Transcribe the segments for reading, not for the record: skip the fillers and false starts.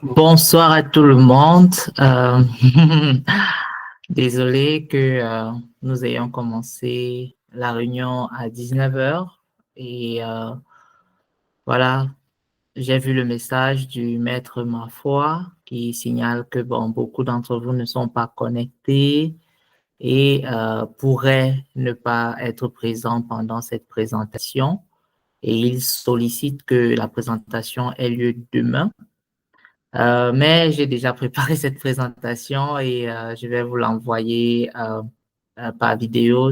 Bonsoir à tout le monde. Désolé que nous ayons commencé la réunion à 19 heures et voilà, j'ai vu le message du maître Mafoy qui signale que beaucoup d'entre vous ne sont pas connectés et pourraient ne pas être présents pendant cette présentation et il sollicite que la présentation ait lieu demain. Mais j'ai déjà préparé cette présentation et je vais vous l'envoyer par vidéo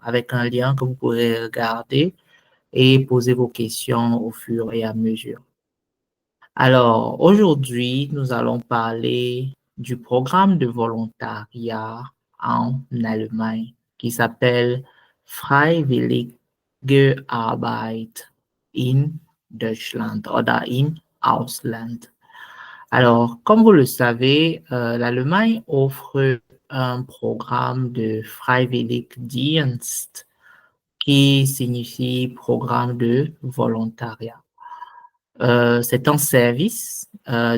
avec un lien que vous pourrez regarder et poser vos questions au fur et à mesure. Alors, aujourd'hui, nous allons parler du programme de volontariat en Allemagne qui s'appelle Freiwillige Arbeit in Deutschland oder im Ausland. Alors, comme vous le savez, l'Allemagne offre un programme de Freiwilligendienst qui signifie programme de volontariat. C'est un service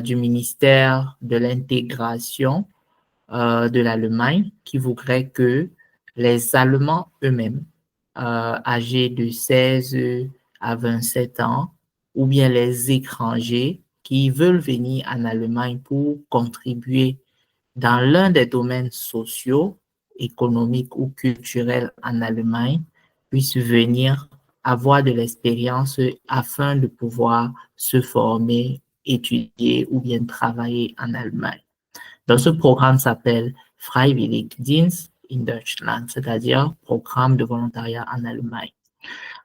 du ministère de l'intégration de l'Allemagne qui voudrait que les Allemands eux-mêmes, âgés de 16 à 27 ans, ou bien les étrangers qui veulent venir en Allemagne pour contribuer dans l'un des domaines sociaux, économiques ou culturels en Allemagne, puissent venir avoir de l'expérience afin de pouvoir se former, étudier ou bien travailler en Allemagne. Donc, ce programme s'appelle Freiwilligendienst in Deutschland, c'est-à-dire programme de volontariat en Allemagne.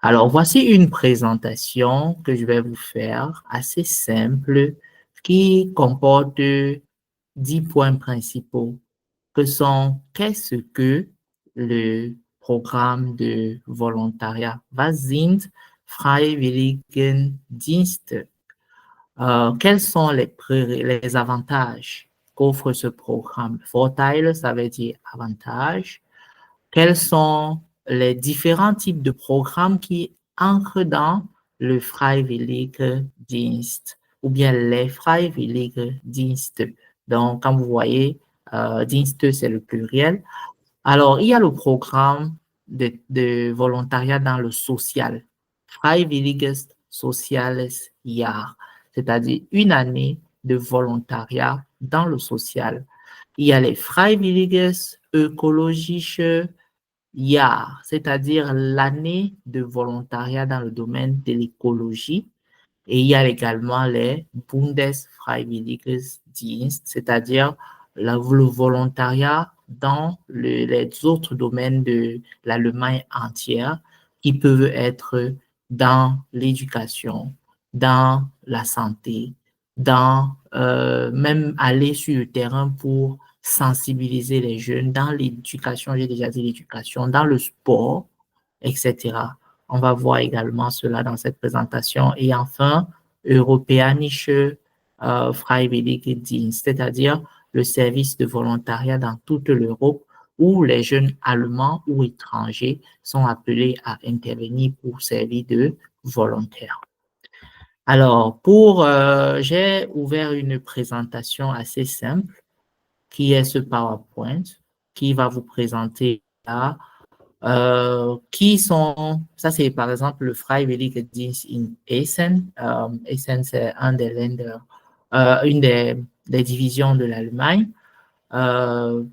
Alors, voici une présentation que je vais vous faire, assez simple, qui comporte 10 points principaux, que sont qu'est-ce que le programme de volontariat? Was sind Freiwilligendienste? Quels sont les avantages qu'offre ce programme? Vorteile, ça veut dire avantages. Quels sont les différents types de programmes qui entrent dans le Freiwilligendienst ou bien les Freiwilligendienst. Donc, comme vous voyez, Dienst, c'est le pluriel. Alors, il y a le programme de volontariat dans le social, Freiwilliges Soziales Jahr, c'est-à-dire une année de volontariat dans le social. Il y a les Freiwilliges Ökologische Jahr, c'est-à-dire l'année de volontariat dans le domaine de l'écologie. Et il y a également les Bundesfreiwilligendienst, c'est-à-dire le volontariat dans les autres domaines de l'Allemagne entière, qui peuvent être dans l'éducation, dans la santé, dans même aller sur le terrain pour sensibiliser les jeunes, dans l'éducation, j'ai déjà dit l'éducation, dans le sport, etc. On va voir également cela dans cette présentation. Et enfin, Europäische Freiwilligendienst, c'est-à-dire le service de volontariat dans toute l'Europe où les jeunes Allemands ou étrangers sont appelés à intervenir pour servir de volontaires. Alors, j'ai ouvert une présentation assez simple qui est ce PowerPoint qui va vous présenter là ça c'est par exemple le Freiwilligendienst in Essen. Essen, c'est une des divisions de l'Allemagne. Euh,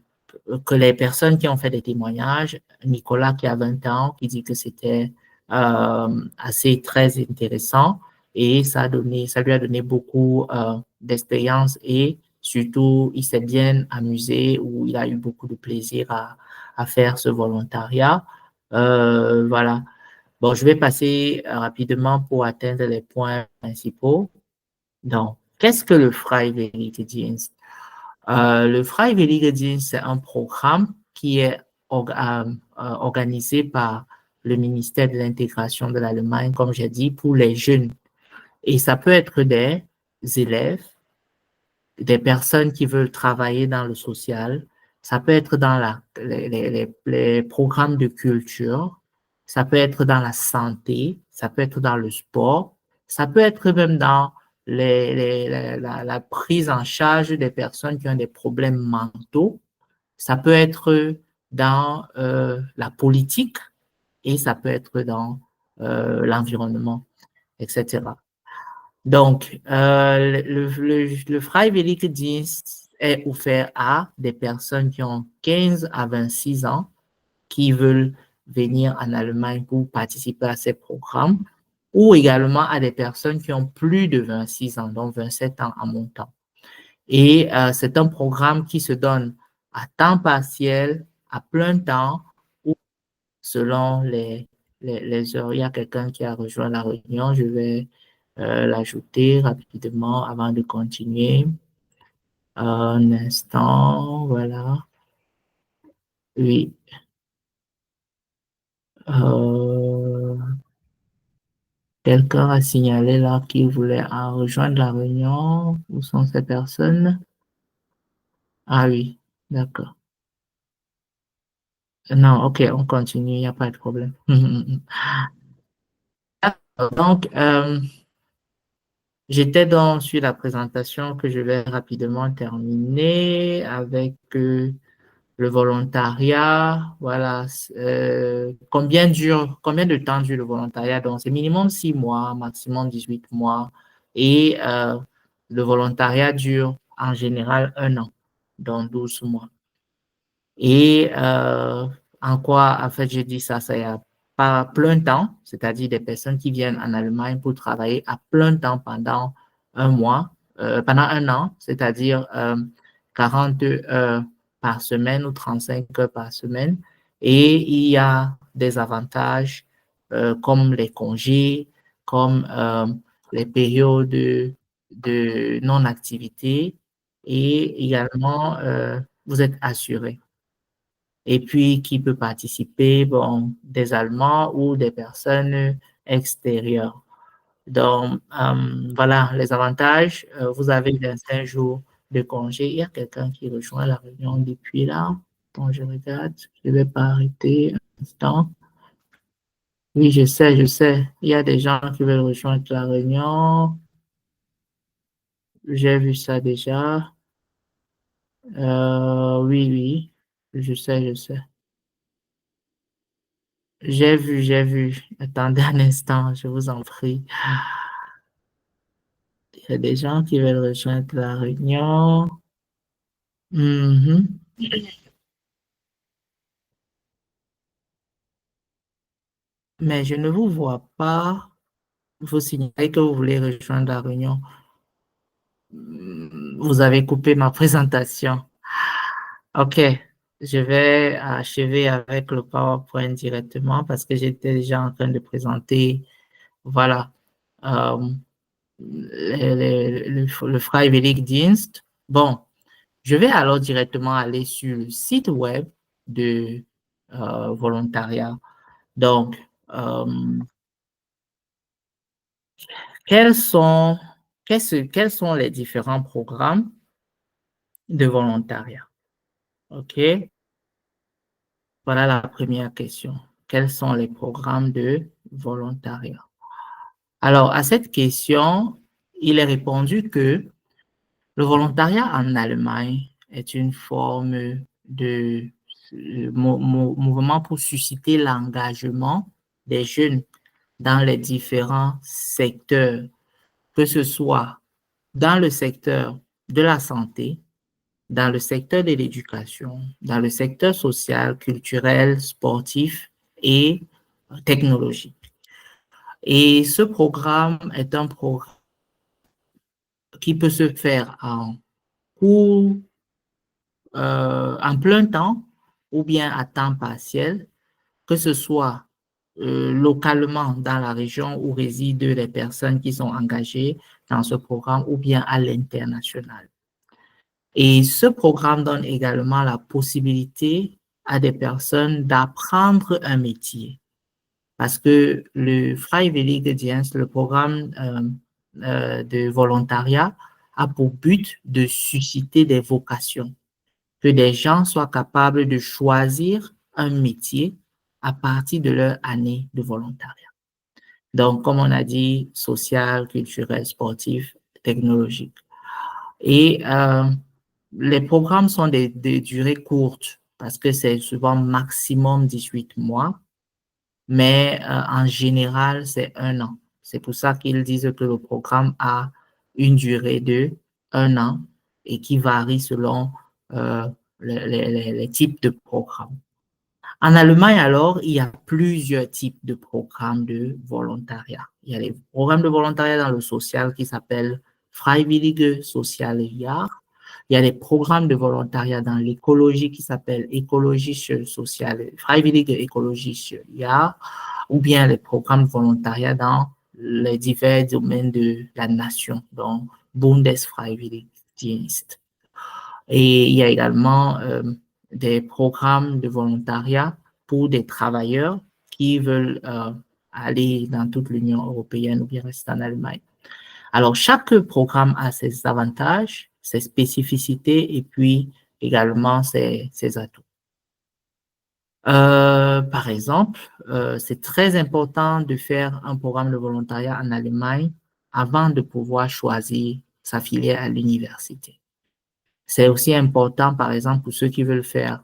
que les personnes qui ont fait des témoignages, Nicolas qui a 20 ans, qui dit que c'était assez très intéressant et ça lui a donné beaucoup d'expérience et surtout il s'est bien amusé ou il a eu beaucoup de plaisir à faire ce volontariat. Voilà. Bon, je vais passer rapidement pour atteindre les points principaux. Donc, qu'est-ce que le Freiwilligendienst? Le Freiwilligendienst, c'est un programme qui est organisé par le ministère de l'intégration de l'Allemagne, comme j'ai dit, pour les jeunes. Et ça peut être des élèves, des personnes qui veulent travailler dans le social, ça peut être dans les programmes de culture, ça peut être dans la santé, ça peut être dans le sport, ça peut être même dans la prise en charge des personnes qui ont des problèmes mentaux. Ça peut être dans la politique et ça peut être dans l'environnement, etc. Donc, le Freiwilligendienst est offert à des personnes qui ont 15 à 26 ans qui veulent venir en Allemagne pour participer à ces programmes ou également à des personnes qui ont plus de 26 ans, donc 27 ans en montant. Et c'est un programme qui se donne à temps partiel, à plein temps, ou selon les heures. Il y a quelqu'un qui a rejoint la réunion, je vais l'ajouter rapidement avant de continuer. Un instant, voilà. Oui. Euh, Quelqu'un a signalé là qu'il voulait rejoindre la réunion. Où sont ces personnes? Ah oui, d'accord. Non, ok, on continue, il n'y a pas de problème. Donc, j'étais donc sur la présentation que je vais rapidement terminer avec le volontariat. Voilà. Combien de temps dure le volontariat? Donc, c'est minimum 6 mois, maximum 18 mois. Et le volontariat dure en général 1 an, donc 12 mois. Et en quoi, en fait, je dis ça, c'est pas plein temps, c'est-à-dire des personnes qui viennent en Allemagne pour travailler à plein temps pendant 1 mois, pendant 1 an, c'est-à-dire 42 heures par semaine ou 35 heures par semaine. Et il y a des avantages comme les congés, comme les périodes de non-activité et également vous êtes assuré. Et puis, qui peut participer? Bon, des Allemands ou des personnes extérieures. Donc, voilà les avantages. Vous avez 25 jours de congé. Il y a quelqu'un qui rejoint la réunion depuis là. Bon, je regarde. Je ne vais pas arrêter un instant. Oui, je sais, je sais. Il y a des gens qui veulent rejoindre la réunion. J'ai vu ça déjà. Oui, oui. Je sais, je sais. J'ai vu, j'ai vu. Attendez un instant, je vous en prie. Il y a des gens qui veulent rejoindre la réunion. Mhm. Mais je ne vous vois pas. Vous signalez que vous voulez rejoindre la réunion. Vous avez coupé ma présentation. OK. Je vais achever avec le PowerPoint directement parce que j'étais déjà en train de présenter, voilà, euh, le Freiwilligendienst. Bon, je vais alors directement aller sur le site web de volontariat. Donc, euh, quels sont, quels sont les différents programmes de volontariat? OK, voilà la première question. Quels sont les programmes de volontariat? Alors, à cette question, il est répondu que le volontariat en Allemagne est une forme de mouvement pour susciter l'engagement des jeunes dans les différents secteurs, que ce soit dans le secteur de la santé, dans le secteur de l'éducation, dans le secteur social, culturel, sportif et technologique. Et ce programme est un programme qui peut se faire en cours, en plein temps ou bien à temps partiel, que ce soit localement dans la région où résident les personnes qui sont engagées dans ce programme ou bien à l'international. Et ce programme donne également la possibilité à des personnes d'apprendre un métier. Parce que le Freiwilligendienst, le programme de volontariat, a pour but de susciter des vocations, que des gens soient capables de choisir un métier à partir de leur année de volontariat. Donc, comme on a dit, social, culturel, sportif, technologiques. Et les programmes sont des durées courtes parce que c'est souvent maximum 18 mois, mais en général, c'est 1 an. C'est pour ça qu'ils disent que le programme a une durée de 1 an et qui varie selon euh, les types de programmes. En Allemagne, alors, il y a plusieurs types de programmes de volontariat. Il y a les programmes de volontariat dans le social qui s'appellent Freiwillige Soziale Jahr. Il y a des programmes de volontariat dans l'écologie qui s'appellent Ökologische Soziale, Freiwillige Ökologische Jahr, ou bien les programmes de volontariat dans les divers domaines de la nation, donc Bundesfreiwilligendienst. Et il y a également des programmes de volontariat pour des travailleurs qui veulent aller dans toute l'Union européenne ou bien rester en Allemagne. Alors, chaque programme a ses avantages, ses spécificités et puis également ses atouts. Par exemple, c'est très important de faire un programme de volontariat en Allemagne avant de pouvoir choisir sa filière à l'université. C'est aussi important, par exemple, pour ceux qui veulent faire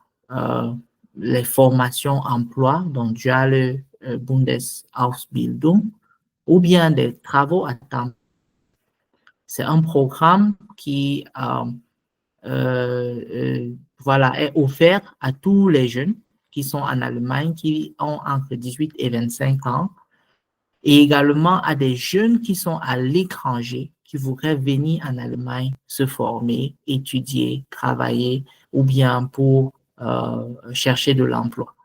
les formations emploi, donc duale Bundesausbildung, ou bien des travaux à temps. C'est un programme qui voilà, est offert à tous les jeunes qui sont en Allemagne, qui ont entre 18 et 25 ans, et également à des jeunes qui sont à l'étranger, qui voudraient venir en Allemagne se former, étudier, travailler ou bien pour chercher de l'emploi.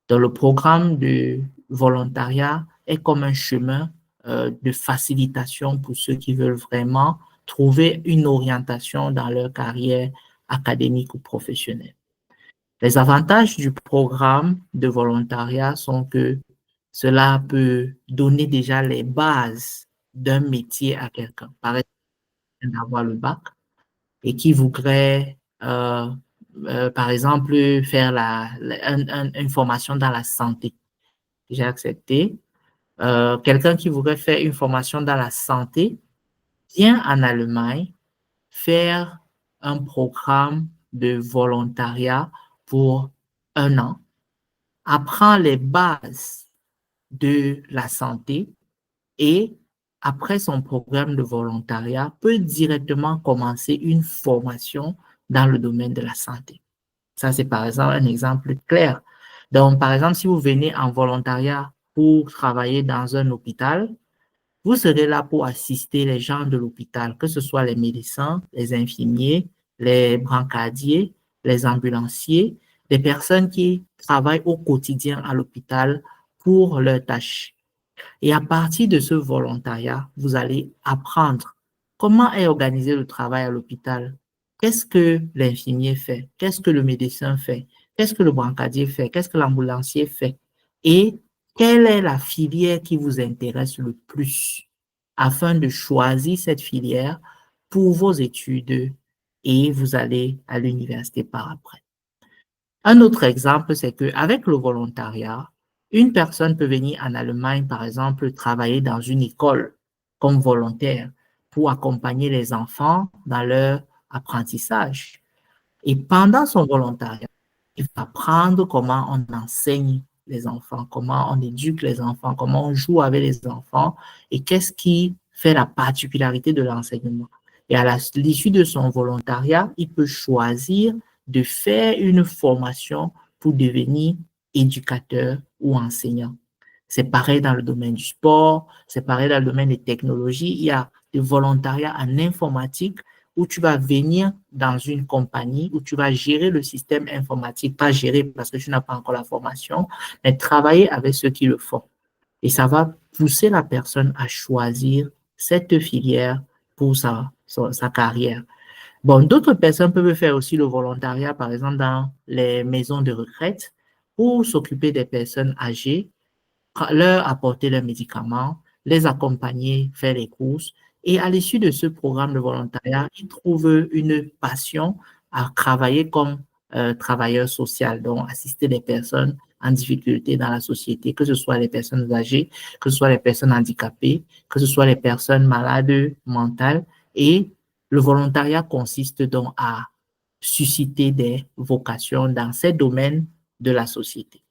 Donc, le programme de volontariat est comme un chemin de facilitation pour ceux qui veulent vraiment trouver une orientation dans leur carrière académique ou professionnelle. Les avantages du programme de volontariat sont que cela peut donner déjà les bases d'un métier à quelqu'un. Par exemple, d'avoir le bac et qui voudrait, par exemple, faire une formation dans la santé. J'ai accepté. Quelqu'un qui voudrait faire une formation dans la santé vient en Allemagne faire un programme de volontariat pour 1 an, apprend les bases de la santé et après son programme de volontariat peut directement commencer une formation dans le domaine de la santé. Ça, c'est par exemple un exemple clair. Donc, par exemple, si vous venez en volontariat pour travailler dans un hôpital, vous serez là pour assister les gens de l'hôpital, que ce soit les médecins, les infirmiers, les brancardiers, les ambulanciers, les personnes qui travaillent au quotidien à l'hôpital pour leurs tâches. Et à partir de ce volontariat, vous allez apprendre comment est organisé le travail à l'hôpital. Qu'est-ce que l'infirmier fait? Qu'est-ce que le médecin fait? Qu'est-ce que le brancardier fait? Qu'est-ce que l'ambulancier fait? Et quelle est la filière qui vous intéresse le plus afin de choisir cette filière pour vos études et vous allez à l'université par après. Un autre exemple, c'est qu'avec le volontariat, une personne peut venir en Allemagne, par exemple, travailler dans une école comme volontaire pour accompagner les enfants dans leur apprentissage. Et pendant son volontariat, il va apprendre comment on enseigne les enfants, comment on éduque les enfants, comment on joue avec les enfants et qu'est-ce qui fait la particularité de l'enseignement. Et à l'issue de son volontariat, il peut choisir de faire une formation pour devenir éducateur ou enseignant. C'est pareil dans le domaine du sport, c'est pareil dans le domaine des technologies. Il y a des volontariats en informatique où tu vas venir dans une compagnie où tu vas gérer le système informatique, pas gérer parce que tu n'as pas encore la formation, mais travailler avec ceux qui le font. Et ça va pousser la personne à choisir cette filière pour sa carrière. Bon, d'autres personnes peuvent faire aussi le volontariat, par exemple, dans les maisons de retraite pour s'occuper des personnes âgées, leur apporter leurs médicaments, les accompagner, faire les courses. Et à l'issue de ce programme de volontariat, ils trouvent une passion à travailler comme travailleur social, donc assister les personnes en difficulté dans la société, que ce soit les personnes âgées, que ce soit les personnes handicapées, que ce soit les personnes malades mentales Et le volontariat consiste donc à susciter des vocations dans ces domaines de la société.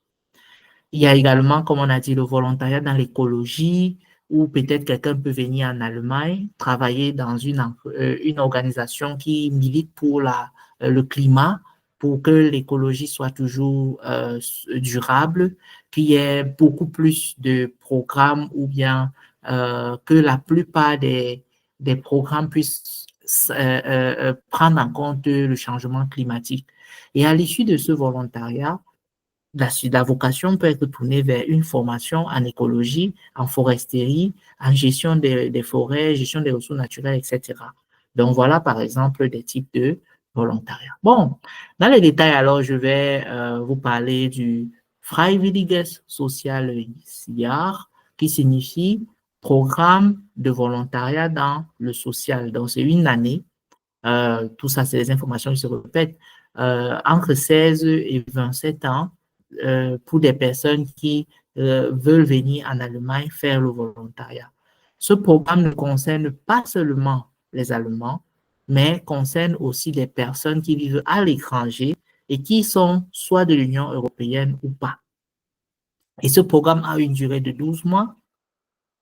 Il y a également, comme on a dit, le volontariat dans l'écologie, où peut-être quelqu'un peut venir en Allemagne, travailler dans une organisation qui milite pour le climat, pour que l'écologie soit toujours durable, qu'il y ait beaucoup plus de programmes ou bien que la plupart des programmes puissent prendre en compte le changement climatique. Et à l'issue de ce volontariat, la vocation peut être tournée vers une formation en écologie, en foresterie, en gestion des forêts, gestion des ressources naturelles, etc. Donc, voilà, par exemple, des types de volontariat. Bon, dans les détails, alors, je vais vous parler du Freiwilliges Soziales qui signifie programme de volontariat dans le social. Donc, c'est une année tout ça, c'est des informations qui se répètent, entre 16 et 27 ans pour des personnes qui veulent venir en Allemagne faire le volontariat. Ce programme ne concerne pas seulement les Allemands, mais concerne aussi des personnes qui vivent à l'étranger et qui sont soit de l'Union européenne ou pas. Et ce programme a une durée de 12 mois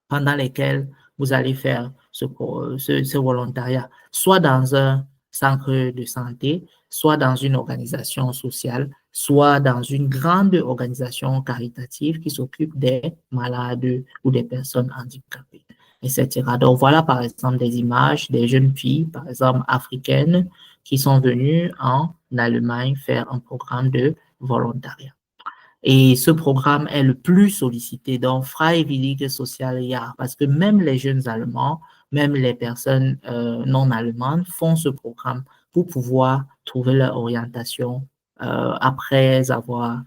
pendant lesquels vous allez faire ce volontariat, soit dans un centre de santé, soit dans une organisation sociale, soit dans une grande organisation caritative qui s'occupe des malades ou des personnes handicapées, etc. Donc voilà par exemple des images des jeunes filles, par exemple africaines, qui sont venues en Allemagne faire un programme de volontariat. Et ce programme est le plus sollicité, donc Freiwillige Sozialjahr, parce que même les jeunes Allemands, même les personnes non allemandes font ce programme pour pouvoir trouver leur orientation après avoir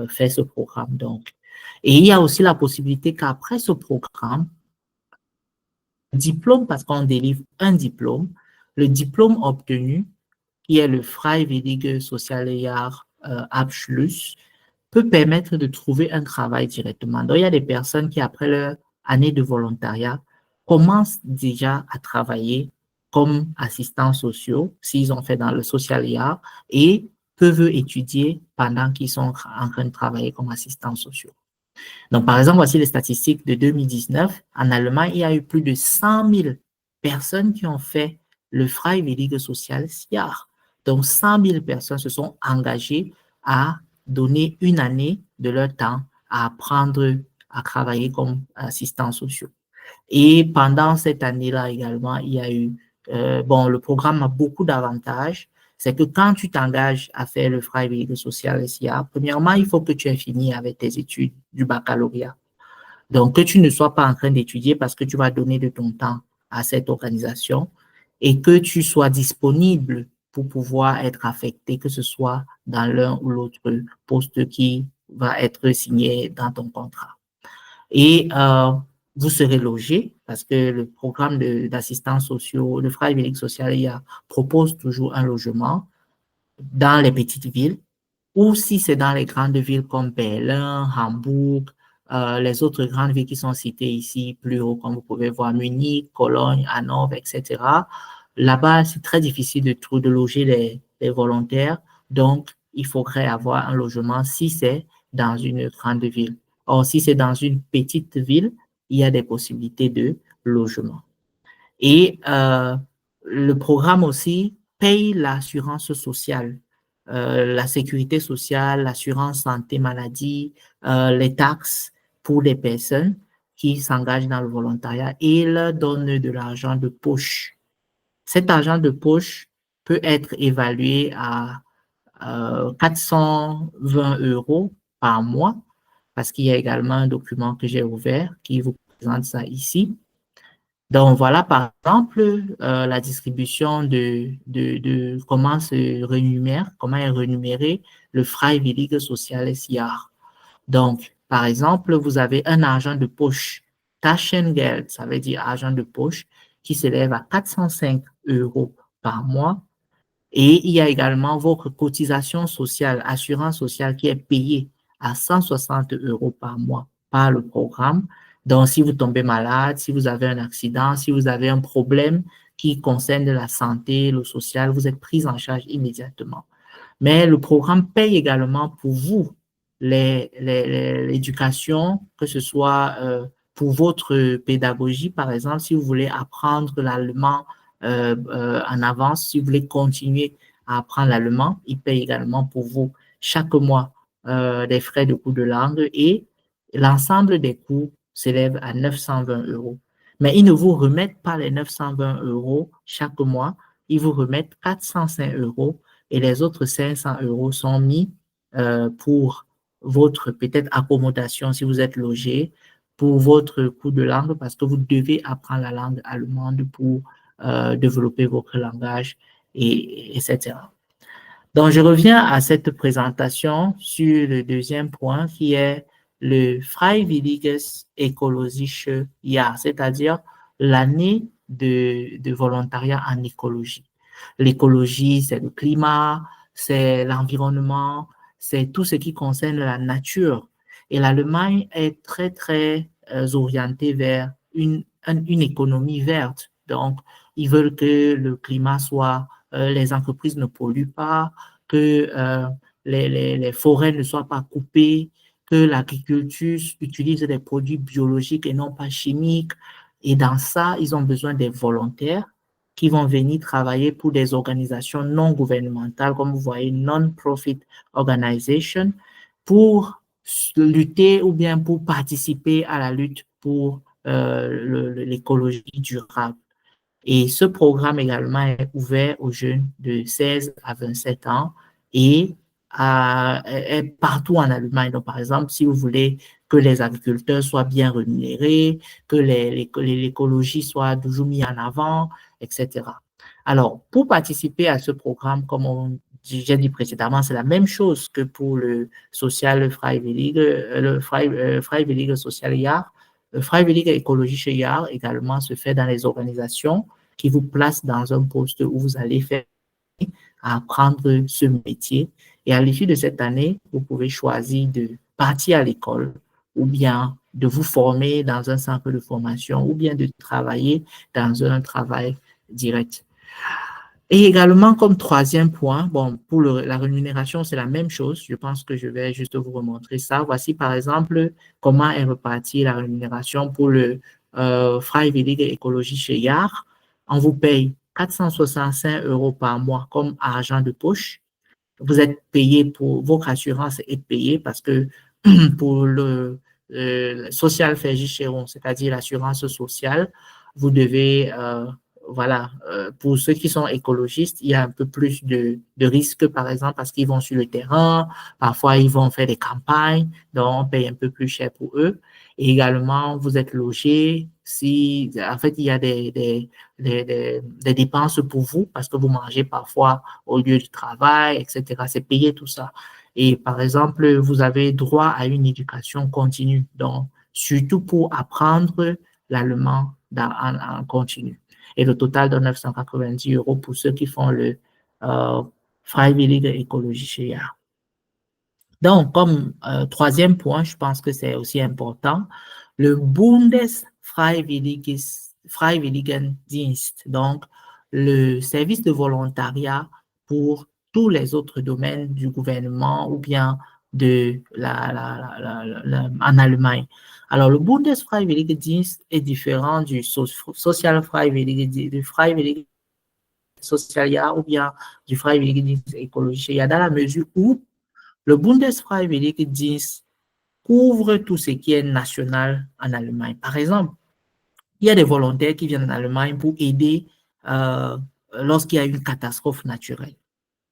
fait ce programme. Donc. Et il y a aussi la possibilité qu'après ce programme, diplôme, parce qu'on délivre un diplôme, le diplôme obtenu, qui est le Freiwillige Sozialjahr Abschluss, peut permettre de trouver un travail directement. Donc, il y a des personnes qui, après leur année de volontariat, commencent déjà à travailler comme assistants sociaux, s'ils ont fait dans le socialia, et peuvent étudier pendant qu'ils sont en train de travailler comme assistants sociaux. Donc, par exemple, voici les statistiques de 2019. En Allemagne, il y a eu plus de 100 000 personnes qui ont fait le Freiwillige Sozialjahr. Donc, 100 000 personnes se sont engagées à donner une année de leur temps à apprendre à travailler comme assistants sociaux. Et pendant cette année-là également, il y a eu, le programme a beaucoup d'avantages. C'est que quand tu t'engages à faire le Freiwillige Sozialjahr, premièrement, il faut que tu aies fini avec tes études du baccalauréat. Donc, que tu ne sois pas en train d'étudier parce que tu vas donner de ton temps à cette organisation et que tu sois disponible pour pouvoir être affecté, que ce soit dans l'un ou l'autre poste qui va être signé dans ton contrat. Et vous serez logé parce que le programme d'assistance sociaux, le Freiwillig Sozialjahr propose toujours un logement dans les petites villes ou si c'est dans les grandes villes comme Berlin, Hambourg, les autres grandes villes qui sont citées ici plus haut, comme vous pouvez voir, Munich, Cologne, Hanovre, etc. Là-bas, c'est très difficile de loger les volontaires, donc il faudrait avoir un logement si c'est dans une grande ville. Or, si c'est dans une petite ville, il y a des possibilités de logement. Et le programme aussi paye l'assurance sociale, la sécurité sociale, l'assurance santé maladie, les taxes pour les personnes qui s'engagent dans le volontariat et leur donne de l'argent de poche. Cet argent de poche peut être évalué à 420 € par mois, parce qu'il y a également un document que j'ai ouvert qui vous présente ça ici. Donc, voilà, par exemple, la distribution de comment se rémunère, comment est rémunéré le Freiwillige Sozialjahr. Donc, par exemple, vous avez un argent de poche, Taschengeld, ça veut dire argent de poche, qui s'élève à 405 € par mois. Et il y a également votre cotisation sociale, assurance sociale qui est payée à 160 € par mois par le programme. Donc, si vous tombez malade, si vous avez un accident, si vous avez un problème qui concernent la santé, le social, vous êtes pris en charge immédiatement. Mais le programme paye également pour vous l'éducation, que ce soit pour votre pédagogie, par exemple, si vous voulez apprendre l'allemand en avance, si vous voulez continuer à apprendre l'allemand, il paye également pour vous chaque mois des frais de cours de langue et l'ensemble des coûts s'élève à 920 euros. Mais ils ne vous remettent pas les 920 euros chaque mois, ils vous remettent 405 euros et les autres 500 euros sont mis pour votre peut-être accommodation si vous êtes logé, pour votre cours de langue parce que vous devez apprendre la langue allemande pour développer votre langage, etc. Donc, je reviens à cette présentation sur le deuxième point qui est le Freiwilliges Ökologische Jahr, c'est-à-dire l'année de volontariat en écologie. L'écologie, c'est le climat, c'est l'environnement, c'est tout ce qui concerne la nature. Et l'Allemagne est très, très orientée vers une économie verte. Donc, ils veulent que le climat soit, les entreprises ne polluent pas, que les forêts ne soient pas coupées, que l'agriculture utilise des produits biologiques et non pas chimiques. Et dans ça, ils ont besoin des volontaires qui vont venir travailler pour des organisations non gouvernementales, comme vous voyez, non-profit organization, pour lutter ou bien pour participer à la lutte pour l'écologie durable. Et ce programme également est ouvert aux jeunes de 16 à 27 ans et est partout en Allemagne. Donc, par exemple, si vous voulez que les agriculteurs soient bien rémunérés, que l'écologie soit toujours mise en avant, etc. Alors, pour participer à ce programme, comme j'ai dit précédemment, c'est la même chose que pour le Social Freiwillige, Freiwillige Social Jahr. Le Freiwillige Ökologische Jahr également se fait dans les organisations qui vous placent dans un poste où vous allez faire à apprendre ce métier. Et à l'issue de cette année, vous pouvez choisir de partir à l'école ou bien de vous former dans un centre de formation ou bien de travailler dans un travail direct. Et également, comme troisième point, bon, pour la rémunération, c'est la même chose. Je pense que je vais juste vous remontrer ça. Voici, par exemple, comment est repartie la rémunération pour le Freiwillige Écologie chez Yard. On vous paye 465 euros par mois comme argent de poche. Vous êtes payé pour, votre assurance est payée parce que pour le social Versicherung, c'est-à-dire l'assurance sociale, vous devez voilà, pour ceux qui sont écologistes, il y a un peu plus de risques, par exemple, parce qu'ils vont sur le terrain, parfois ils vont faire des campagnes, donc on paye un peu plus cher pour eux. Et également, vous êtes logé, si, en fait, il y a des dépenses pour vous, parce que vous mangez parfois au lieu du travail, etc. C'est payé tout ça. Et par exemple, vous avez droit à une éducation continue, donc surtout pour apprendre l'allemand en continu. Et le total de 990 euros pour ceux qui font le Freiwillige Ökologische Jahr. Donc, comme troisième point, je pense que c'est aussi important, le Bundesfreiwilligendienst, donc le service de volontariat pour tous les autres domaines du gouvernement ou bien de en Allemagne. Alors, le Bundesfreiwilligendienst est différent du Social Freiwilligendienst, Sozialjahr ou bien du Freiwilligendienst écologique. Il y a dans la mesure où le Bundesfreiwilligendienst couvre tout ce qui est national en Allemagne. Par exemple, il y a des volontaires qui viennent en Allemagne pour aider lorsqu'il y a une catastrophe naturelle.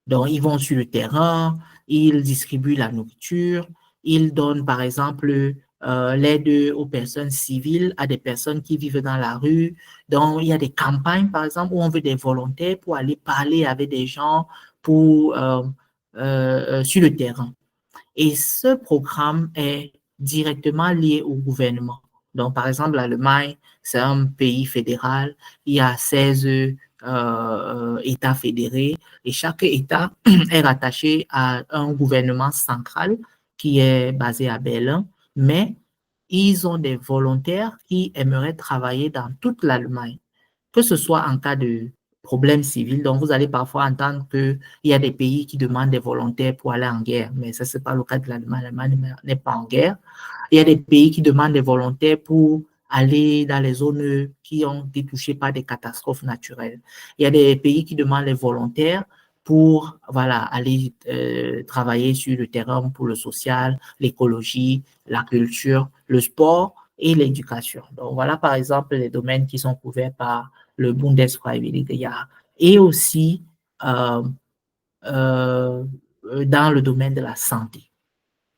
Donc, ils vont sur le terrain, ils distribuent la nourriture, ils donnent, par exemple, l'aide aux personnes civiles, à des personnes qui vivent dans la rue. Donc, il y a des campagnes, par exemple, où on veut des volontaires pour aller parler avec des gens sur le terrain. Et ce programme est directement lié au gouvernement. Donc, par exemple, l'Allemagne, c'est un pays fédéral. Il y a 16 États fédérés et chaque État est rattaché à un gouvernement central qui est basé à Berlin, mais ils ont des volontaires qui aimeraient travailler dans toute l'Allemagne que ce soit en cas de problème civil. Donc, vous allez parfois entendre qu'il y a des pays qui demandent des volontaires pour aller en guerre, mais ça, ce n'est pas le cas de l'Allemagne. L'Allemagne n'est pas en guerre. Il y a des pays qui demandent des volontaires pour aller dans les zones qui ont été touchées par des catastrophes naturelles. Il y a des pays qui demandent les volontaires pour voilà, aller travailler sur le terrain pour le social, l'écologie, la culture, le sport et l'éducation. Donc, voilà, par exemple, les domaines qui sont couverts par le Bundesfreiwilligenjahr. Et aussi dans le domaine de la santé.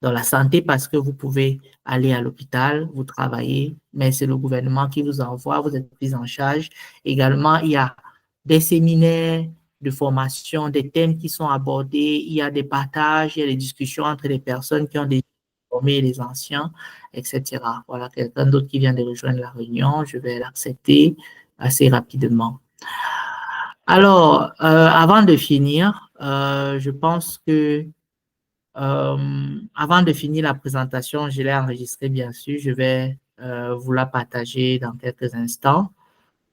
Dans la santé, parce que vous pouvez aller à l'hôpital, vous travaillez, mais c'est le gouvernement qui vous envoie, vous êtes pris en charge. Également, il y a des séminaires de formation, des thèmes qui sont abordés, il y a des partages, il y a des discussions entre les personnes qui ont déjà formé les anciens, etc. Voilà, quelqu'un d'autre qui vient de rejoindre la réunion, je vais l'accepter assez rapidement. Alors, avant de finir, je pense que avant de finir la présentation, je l'ai enregistrée bien sûr, je vais vous la partager dans quelques instants.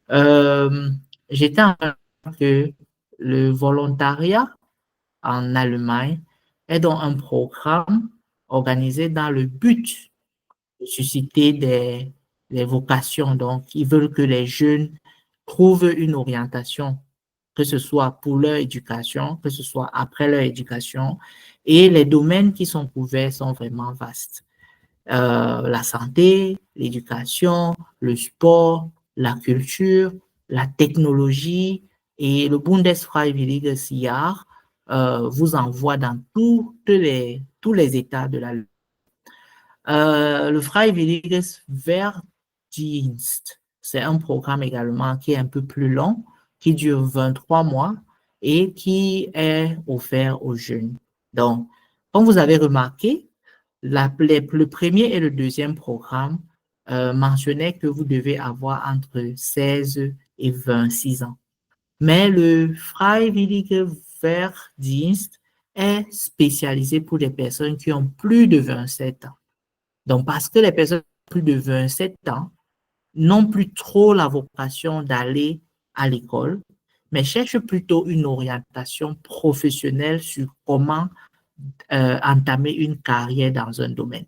J'étais en train de dire que le volontariat en Allemagne est donc un programme organisé dans le but de susciter des vocations. Donc, ils veulent que les jeunes trouvent une orientation, que ce soit pour leur éducation, que ce soit après leur éducation. Et les domaines qui sont couverts sont vraiment vastes. La santé, l'éducation, le sport, la culture, la technologie et le Bundesfreiwilliges-Jahr vous envoie dans tous les États de la le Freiwilliges Wehrdienst, c'est un programme également qui est un peu plus long, qui dure 23 mois et qui est offert aux jeunes. Donc, comme vous avez remarqué, le premier et le deuxième programme mentionnaient que vous devez avoir entre 16 et 26 ans. Mais le Freiwillige Wehrdienst est spécialisé pour les personnes qui ont plus de 27 ans. Donc, parce que les personnes de plus de 27 ans n'ont plus trop la vocation d'aller à l'école, mais cherchent plutôt une orientation professionnelle sur comment entamer une carrière dans un domaine.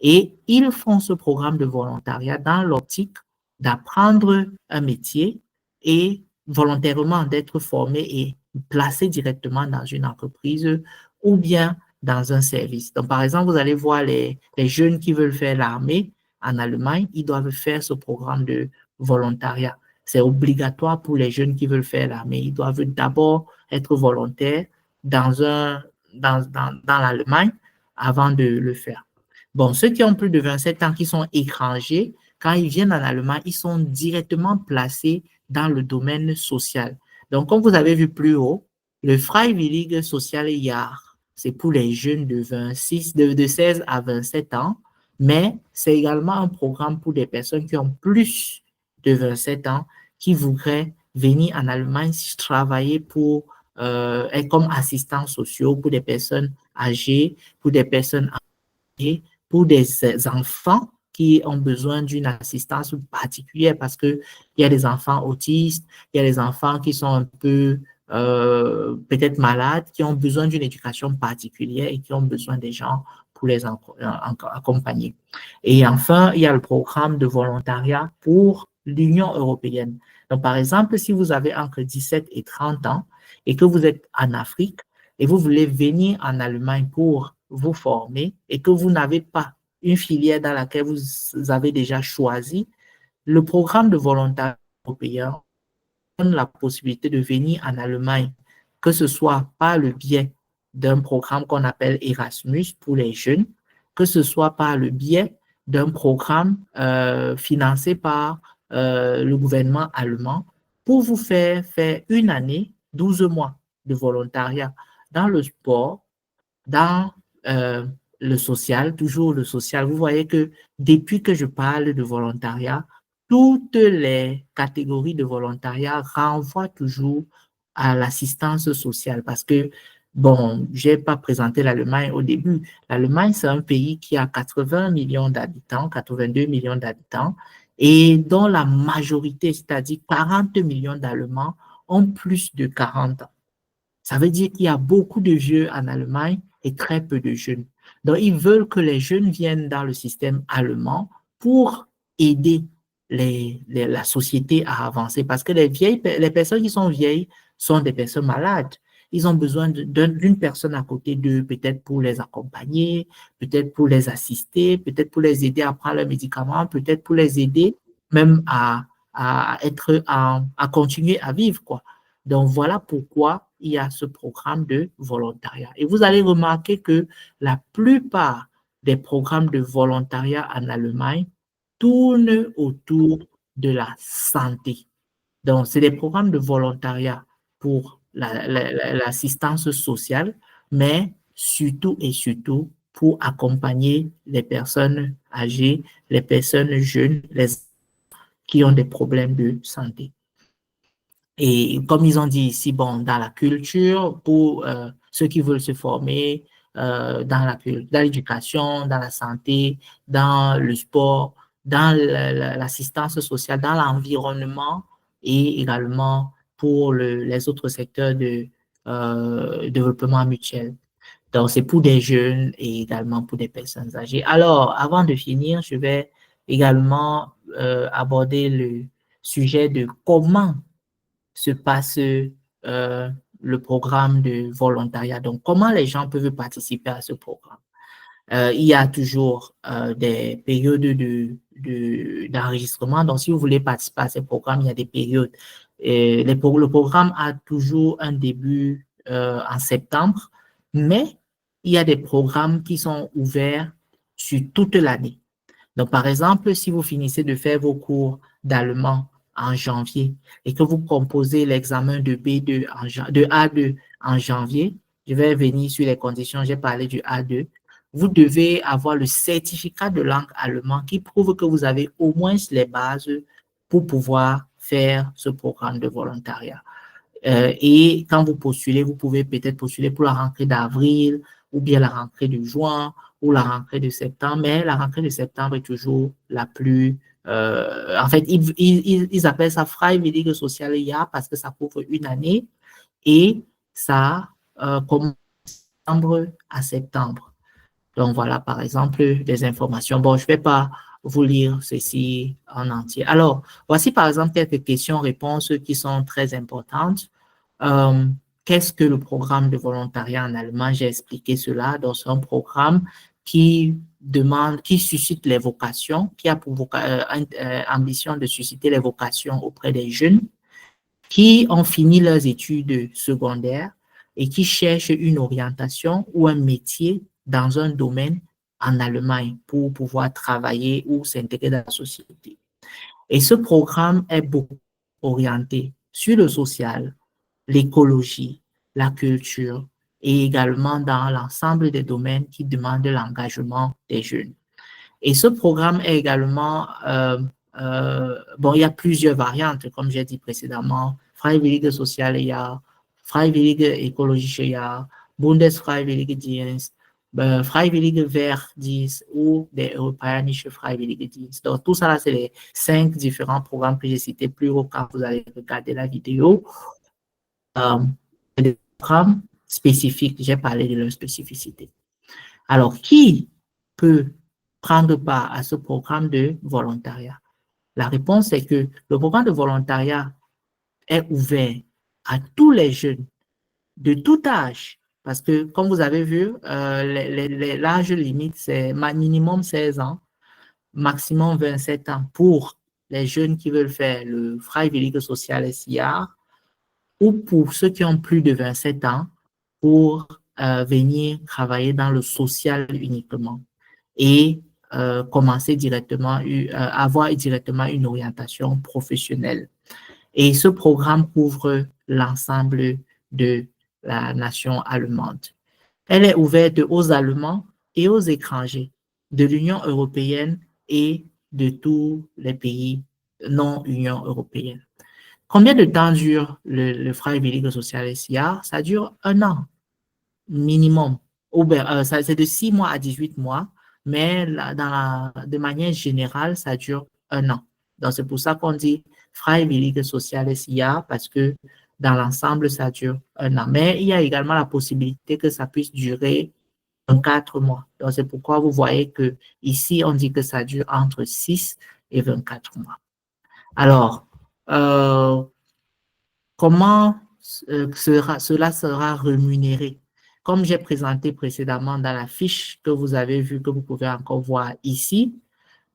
Et ils font ce programme de volontariat dans l'optique d'apprendre un métier et volontairement d'être formés et placés directement dans une entreprise ou bien dans un service. Donc, par exemple, vous allez voir les jeunes qui veulent faire l'armée en Allemagne, ils doivent faire ce programme de volontariat. C'est obligatoire pour les jeunes qui veulent faire l'armée. Ils doivent d'abord être volontaires dans l'Allemagne avant de le faire. Bon, ceux qui ont plus de 27 ans, qui sont étrangers, quand ils viennent en Allemagne, ils sont directement placés dans le domaine social. Donc, comme vous avez vu plus haut, le Freiwillige Soziale Jahr, c'est pour les jeunes de 16 à 27 ans, mais c'est également un programme pour des personnes qui ont plus de 27 ans, qui voudraient venir en Allemagne travailler pour être comme assistants sociaux pour des personnes âgées, pour des personnes âgées, pour des enfants qui ont besoin d'une assistance particulière parce qu'il y a des enfants autistes, il y a des enfants qui sont un peu peut-être malades, qui ont besoin d'une éducation particulière et qui ont besoin des gens pour les accompagner. Et enfin, il y a le programme de volontariat pour l'Union européenne. Donc, par exemple, si vous avez entre 17 et 30 ans et que vous êtes en Afrique et vous voulez venir en Allemagne pour vous former et que vous n'avez pas une filière dans laquelle vous avez déjà choisi, le programme de volontariat européen donne la possibilité de venir en Allemagne, que ce soit par le biais d'un programme qu'on appelle Erasmus pour les jeunes, que ce soit par le biais d'un programme financé par le gouvernement allemand pour vous faire une année, 12 mois de volontariat dans le sport, dans le social, toujours le social. Vous voyez que depuis que je parle de volontariat, toutes les catégories de volontariat renvoient toujours à l'assistance sociale parce que, bon, je n'ai pas présenté l'Allemagne au début. L'Allemagne, c'est un pays qui a 80 millions d'habitants, 82 millions d'habitants, et dont la majorité, c'est-à-dire 40 millions d'Allemands, ont plus de 40 ans. Ça veut dire qu'il y a beaucoup de vieux en Allemagne et très peu de jeunes. Donc, ils veulent que les jeunes viennent dans le système allemand pour aider la société à avancer. Parce que les personnes qui sont vieilles sont des personnes malades. Ils ont besoin d'une personne à côté d'eux, peut-être pour les accompagner, peut-être pour les assister, peut-être pour les aider à prendre leurs médicaments, peut-être pour les aider même à continuer à vivre, quoi. Donc, voilà pourquoi il y a ce programme de volontariat. Et vous allez remarquer que la plupart des programmes de volontariat en Allemagne tournent autour de la santé. Donc, c'est des programmes de volontariat pour l'assistance sociale, mais surtout et surtout pour accompagner les personnes âgées, les personnes jeunes, les qui ont des problèmes de santé. Et comme ils ont dit ici, bon, dans la culture, pour ceux qui veulent se former dans l'éducation, dans la santé, dans le sport, dans l'assistance sociale, dans l'environnement et également pour les autres secteurs de développement mutuel. Donc, c'est pour des jeunes et également pour des personnes âgées. Alors, avant de finir, je vais également aborder le sujet de comment se passe le programme de volontariat. Donc, comment les gens peuvent participer à ce programme? Il y a toujours des périodes d'enregistrement. Donc, si vous voulez participer à ces programmes, il y a des périodes. Le programme a toujours un début en septembre, mais il y a des programmes qui sont ouverts sur toute l'année. Donc, par exemple, si vous finissez de faire vos cours d'allemand en janvier et que vous composez l'examen de B2 de A2 en janvier, je vais venir sur les conditions, j'ai parlé du A2, vous devez avoir le certificat de langue allemand qui prouve que vous avez au moins les bases pour pouvoir faire ce programme de volontariat. Et quand vous postulez, vous pouvez peut-être postuler pour la rentrée d'avril ou bien la rentrée de juin ou la rentrée de septembre, mais la rentrée de septembre est toujours la plus... en fait, ils appellent ça Freiwillige Soziale Jahr parce que ça couvre une année et ça commence à septembre. Donc voilà, par exemple, des informations. Bon, je ne vais pas vous lire ceci en entier. Alors, voici par exemple quelques questions-réponses qui sont très importantes. Euh, Qu'est-ce que le programme de volontariat en allemand? J'ai expliqué cela. Donc, c'est un programme qui demande, qui suscite les vocations, qui a pour ambition de susciter les vocations auprès des jeunes qui ont fini leurs études secondaires et qui cherchent une orientation ou un métier dans un domaine en Allemagne pour pouvoir travailler ou s'intégrer dans la société. Et ce programme est beaucoup orienté sur le social, l'écologie, la culture et également dans l'ensemble des domaines qui demandent l'engagement des jeunes. Et ce programme est également, bon, il y a plusieurs variantes, comme j'ai dit précédemment, Freiwillige Soziale Jahr, Freiwillige Ökologische Jahr, Bundesfreiwillige Dienst, Freiwillige Wehrdienst ou des Europäische Freiwillige Dienst. Donc, tout ça, c'est les 5 différents programmes que j'ai cités plus haut quand vous allez regarder la vidéo. Des programmes spécifiques, j'ai parlé de leur spécificité. Alors, qui peut prendre part à ce programme de volontariat? La réponse est que le programme de volontariat est ouvert à tous les jeunes de tout âge. Parce que, comme vous avez vu, l'âge limite, c'est minimum 16 ans, maximum 27 ans pour les jeunes qui veulent faire le Freiwillige Soziales Jahr ou pour ceux qui ont plus de 27 ans pour venir travailler dans le social uniquement et commencer directement, avoir directement une orientation professionnelle. Et ce programme couvre l'ensemble de la nation allemande. Elle est ouverte aux Allemands et aux étrangers de l'Union européenne et de tous les pays non Union européenne. Combien de temps dure le Freiwillige Soziales Jahr? Ça dure un an minimum. C'est de 6 mois à 18 mois, mais de manière générale, ça dure un an. Donc, c'est pour ça qu'on dit Freiwillige Soziales Jahr, parce que dans l'ensemble, ça dure 1 an. Mais il y a également la possibilité que ça puisse durer 24 mois. Donc, c'est pourquoi vous voyez que ici, on dit que ça dure entre 6 et 24 mois. Alors, comment cela sera rémunéré? Comme j'ai présenté précédemment dans la fiche que vous avez vue, que vous pouvez encore voir ici,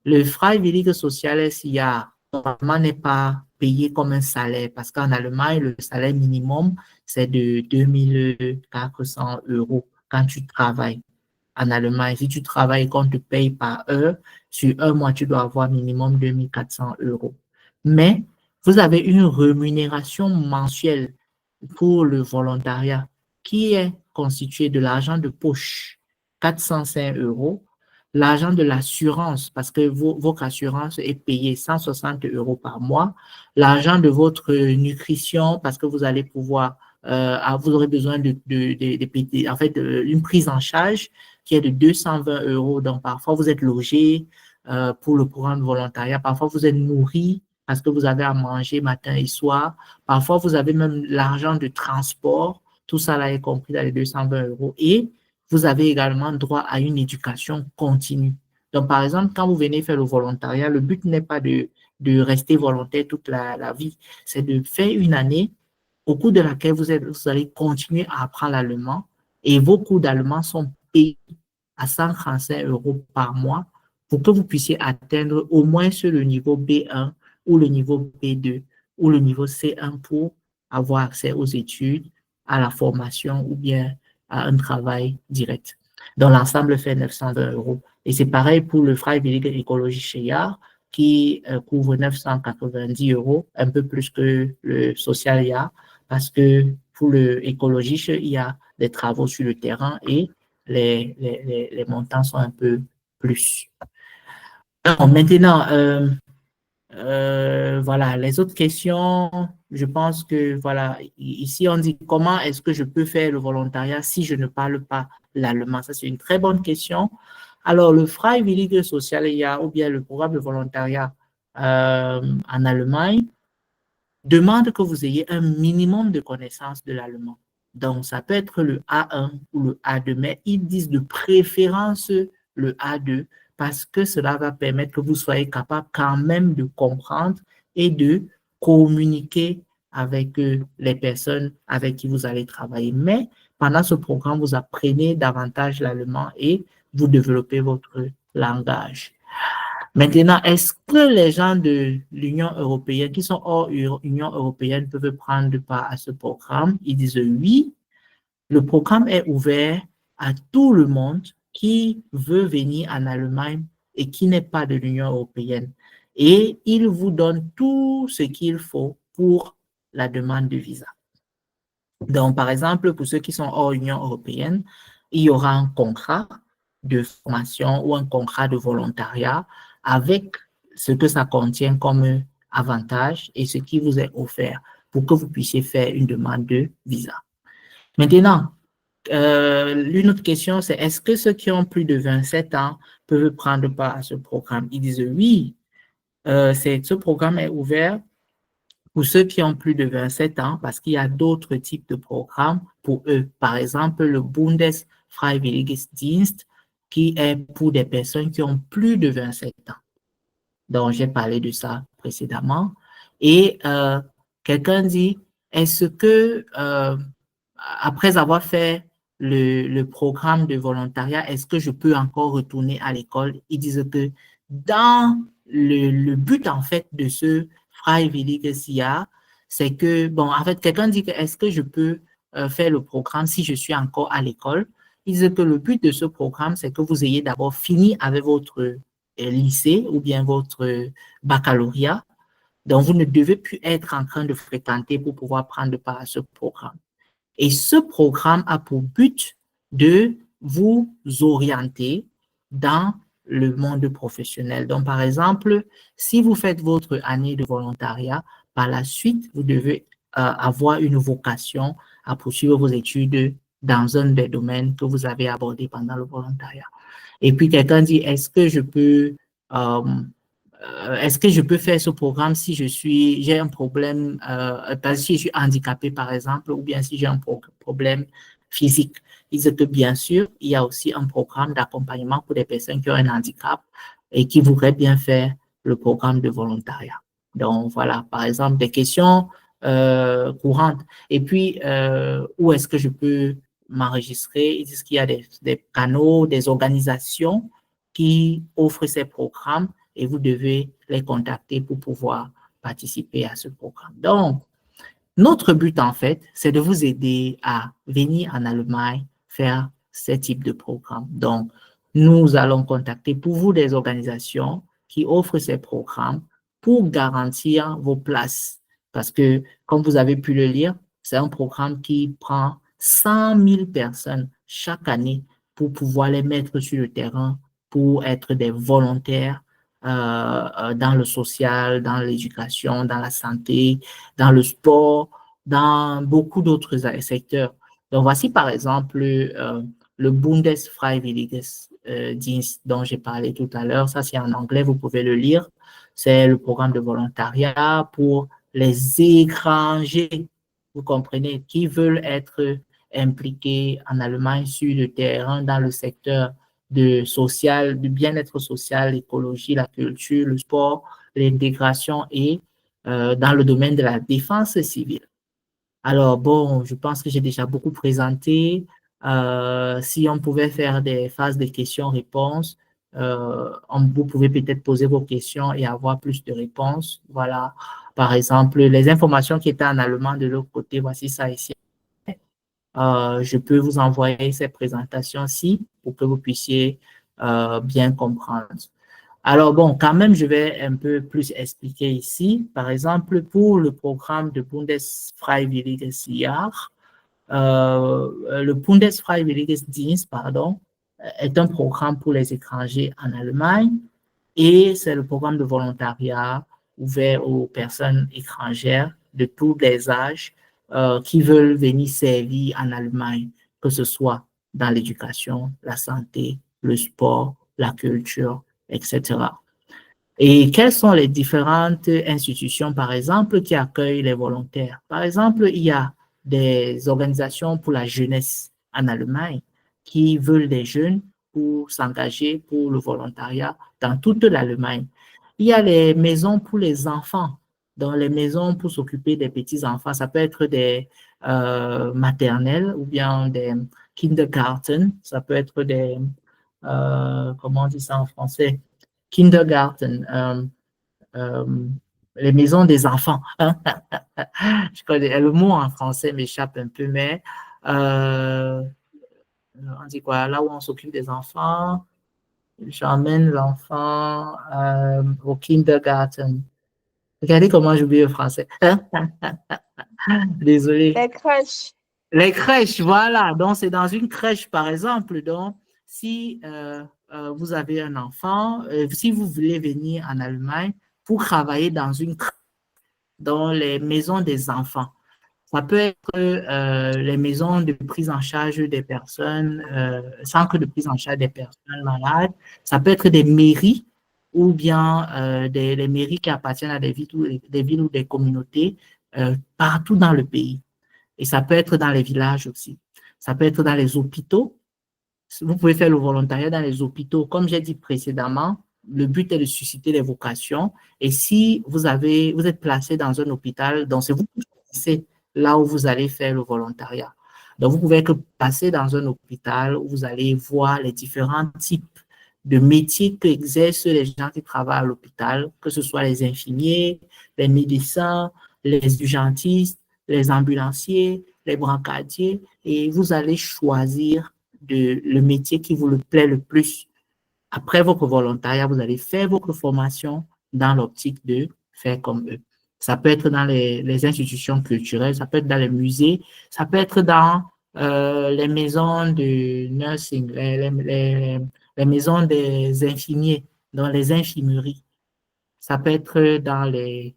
le Freiwillige Soziales Jahr normalement n'est pas payé comme un salaire parce qu'en Allemagne, le salaire minimum, c'est de 2400 euros quand tu travailles en Allemagne. Si tu travailles et qu'on te paye par heure, sur 1 mois, tu dois avoir minimum 2400 euros. Mais vous avez une rémunération mensuelle pour le volontariat qui est constituée de l'argent de poche, 405 euros, l'argent de l'assurance, parce que votre assurance est payée 160 euros par mois, l'argent de votre nutrition, parce que vous allez pouvoir, vous aurez besoin en fait, une prise en charge qui est de 220 euros. Donc, parfois, vous êtes logé pour le programme de volontariat. Parfois, vous êtes nourri parce que vous avez à manger matin et soir. Parfois, vous avez même l'argent de transport. Tout ça là est compris dans les 220 euros. Et vous avez également droit à une éducation continue. Donc, par exemple, quand vous venez faire le volontariat, le but n'est pas de rester volontaire toute la vie. C'est de faire une année au cours de laquelle vous allez continuer à apprendre l'allemand et vos cours d'allemand sont payés à 135 euros par mois pour que vous puissiez atteindre au moins sur le niveau B1 ou le niveau B2 ou le niveau C1 pour avoir accès aux études, à la formation ou bien à un travail direct. Donc, l'ensemble fait 920 euros. Et c'est pareil pour le Freiwillige Écologische Jahr qui couvre 990 euros, un peu plus que le Social Jahr, parce que pour le écologiste, il y a des travaux sur le terrain et les montants sont un peu plus. Alors, maintenant, voilà, les autres questions, je pense que, voilà, ici on dit comment est-ce que je peux faire le volontariat si je ne parle pas l'allemand? Ça, c'est une très bonne question. Alors, le Freiwillige Sozialjahr ou bien le programme de volontariat en Allemagne demande que vous ayez un minimum de connaissances de l'allemand. Donc, ça peut être le A1 ou le A2, mais ils disent de préférence le A2 parce que cela va permettre que vous soyez capable quand même de comprendre et de communiquer avec les personnes avec qui vous allez travailler. Mais pendant ce programme, vous apprenez davantage l'allemand et vous développez votre langage. Maintenant, est-ce que les gens de l'Union européenne qui sont hors Union européenne peuvent prendre part à ce programme? Ils disent oui. Le programme est ouvert à tout le monde qui veut venir en Allemagne et qui n'est pas de l'Union européenne. Et il vous donne tout ce qu'il faut pour la demande de visa. Donc, par exemple, pour ceux qui sont hors Union européenne, il y aura un contrat de formation ou un contrat de volontariat avec ce que ça contient comme avantage et ce qui vous est offert pour que vous puissiez faire une demande de visa. Maintenant, l'une autre question, c'est est-ce que ceux qui ont plus de 27 ans peuvent prendre part à ce programme? Ils disent oui, ce programme est ouvert pour ceux qui ont plus de 27 ans, parce qu'il y a d'autres types de programmes pour eux. Par exemple, le Bundesfreiwilligendienst, qui est pour des personnes qui ont plus de 27 ans. Donc, j'ai parlé de ça précédemment. Et quelqu'un dit, est-ce que, après avoir fait le programme de volontariat, est-ce que je peux encore retourner à l'école? Ils disent que dans le but, en fait, de ce Freiwilliges Jahr, c'est que, bon, en fait, quelqu'un dit que est-ce que je peux faire le programme si je suis encore à l'école? Ils disent que le but de ce programme, c'est que vous ayez d'abord fini avec votre lycée ou bien votre baccalauréat. Donc, vous ne devez plus être en train de fréquenter pour pouvoir prendre part à ce programme. Et ce programme a pour but de vous orienter dans le monde professionnel. Donc, par exemple, si vous faites votre année de volontariat, par la suite, vous devez avoir une vocation à poursuivre vos études dans un des domaines que vous avez abordés pendant le volontariat. Et puis, quelqu'un dit, est-ce que je peux est-ce que je peux faire ce programme si j'ai un problème, si je suis handicapé par exemple, ou bien si j'ai un problème physique. Ils disent que bien sûr, il y a aussi un programme d'accompagnement pour les personnes qui ont un handicap et qui voudraient bien faire le programme de volontariat. Donc voilà, par exemple, des questions courantes. Et puis, où est-ce que je peux m'enregistrer? Ils disent qu'il y a des canaux, des organisations qui offrent ces programmes et vous devez les contacter pour pouvoir participer à ce programme. Donc, notre but, en fait, c'est de vous aider à venir en Allemagne faire ce type de programme. Donc, nous allons contacter pour vous des organisations qui offrent ces programmes pour garantir vos places. Parce que, comme vous avez pu le lire, c'est un programme qui prend 100 000 personnes chaque année pour pouvoir les mettre sur le terrain, pour être des volontaires dans le social, dans l'éducation, dans la santé, dans le sport, dans beaucoup d'autres secteurs. Donc, voici par exemple le Bundesfreiwilliges dont j'ai parlé tout à l'heure. Ça, c'est en anglais, vous pouvez le lire. C'est le programme de volontariat pour les étrangers, vous comprenez, qui veulent être impliqués en Allemagne sur le terrain dans le secteur du bien-être social, l'écologie, la culture, le sport, l'intégration et dans le domaine de la défense civile. Alors, bon, je pense que j'ai déjà beaucoup présenté. Si on pouvait faire des phases de questions-réponses, vous pouvez peut-être poser vos questions et avoir plus de réponses. Voilà. Par exemple, les informations qui étaient en allemand de l'autre côté, voici ça ici. Je peux vous envoyer ces présentations-ci pour que vous puissiez bien comprendre. Alors bon, quand même, je vais un peu plus expliquer ici. Par exemple, pour le programme de Bundesfreiwilliges Jahr, le Bundesfreiwilligesdienst, pardon, est un programme pour les étrangers en Allemagne et c'est le programme de volontariat ouvert aux personnes étrangères de tous les âges qui veulent venir servir en Allemagne, que ce soit dans l'éducation, la santé, le sport, la culture, etc. Et quelles sont les différentes institutions, par exemple, qui accueillent les volontaires? Par exemple, il y a des organisations pour la jeunesse en Allemagne qui veulent des jeunes pour s'engager pour le volontariat dans toute l'Allemagne. Il y a les maisons pour les enfants, donc les maisons pour s'occuper des petits-enfants. Ça peut être des maternelles ou bien des kindergarten. Ça peut être des, comment on dit ça en français? Kindergarten, euh, les maisons des enfants. Je connais, le mot en français m'échappe un peu, mais euh, on dit quoi? Là où on s'occupe des enfants, j'emmène l'enfant au kindergarten. Regardez comment j'oublie le français. Désolé. La crèche. Les crèches, voilà. Donc, c'est dans une crèche, par exemple. Donc, si vous avez un enfant, si vous voulez venir en Allemagne pour travailler dans dans les maisons des enfants, ça peut être les maisons de prise en charge des personnes, centres de prise en charge des personnes malades. Ça peut être des mairies ou bien les mairies qui appartiennent à des villes ou des communautés partout dans le pays. Et ça peut être dans les villages aussi. Ça peut être dans les hôpitaux. Vous pouvez faire le volontariat dans les hôpitaux. Comme j'ai dit précédemment, le but est de susciter les vocations. Et si vous êtes placé dans un hôpital, donc c'est vous qui choisissez là où vous allez faire le volontariat. Donc, vous pouvez être placé dans un hôpital où vous allez voir les différents types de métiers qu'exercent les gens qui travaillent à l'hôpital, que ce soit les infirmiers, les médecins, les urgentistes, les ambulanciers, les brancardiers, et vous allez choisir le métier qui vous le plaît le plus. Après votre volontariat, vous allez faire votre formation dans l'optique de faire comme eux. Ça peut être dans les institutions culturelles, ça peut être dans les musées, ça peut être dans les maisons de nursing, les maisons des infirmiers, dans les infirmeries. Ça peut être dans les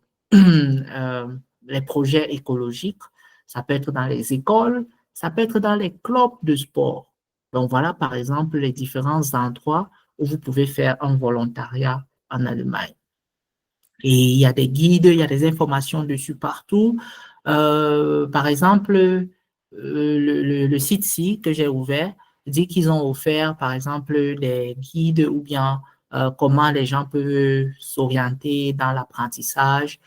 projets écologiques, ça peut être dans les écoles, ça peut être dans les clubs de sport. Donc voilà, par exemple, les différents endroits où vous pouvez faire un volontariat en Allemagne. Et il y a des guides, il y a des informations dessus partout. Par exemple, le site-ci que j'ai ouvert dit qu'ils ont offert, par exemple, des guides ou bien comment les gens peuvent s'orienter dans l'apprentissage.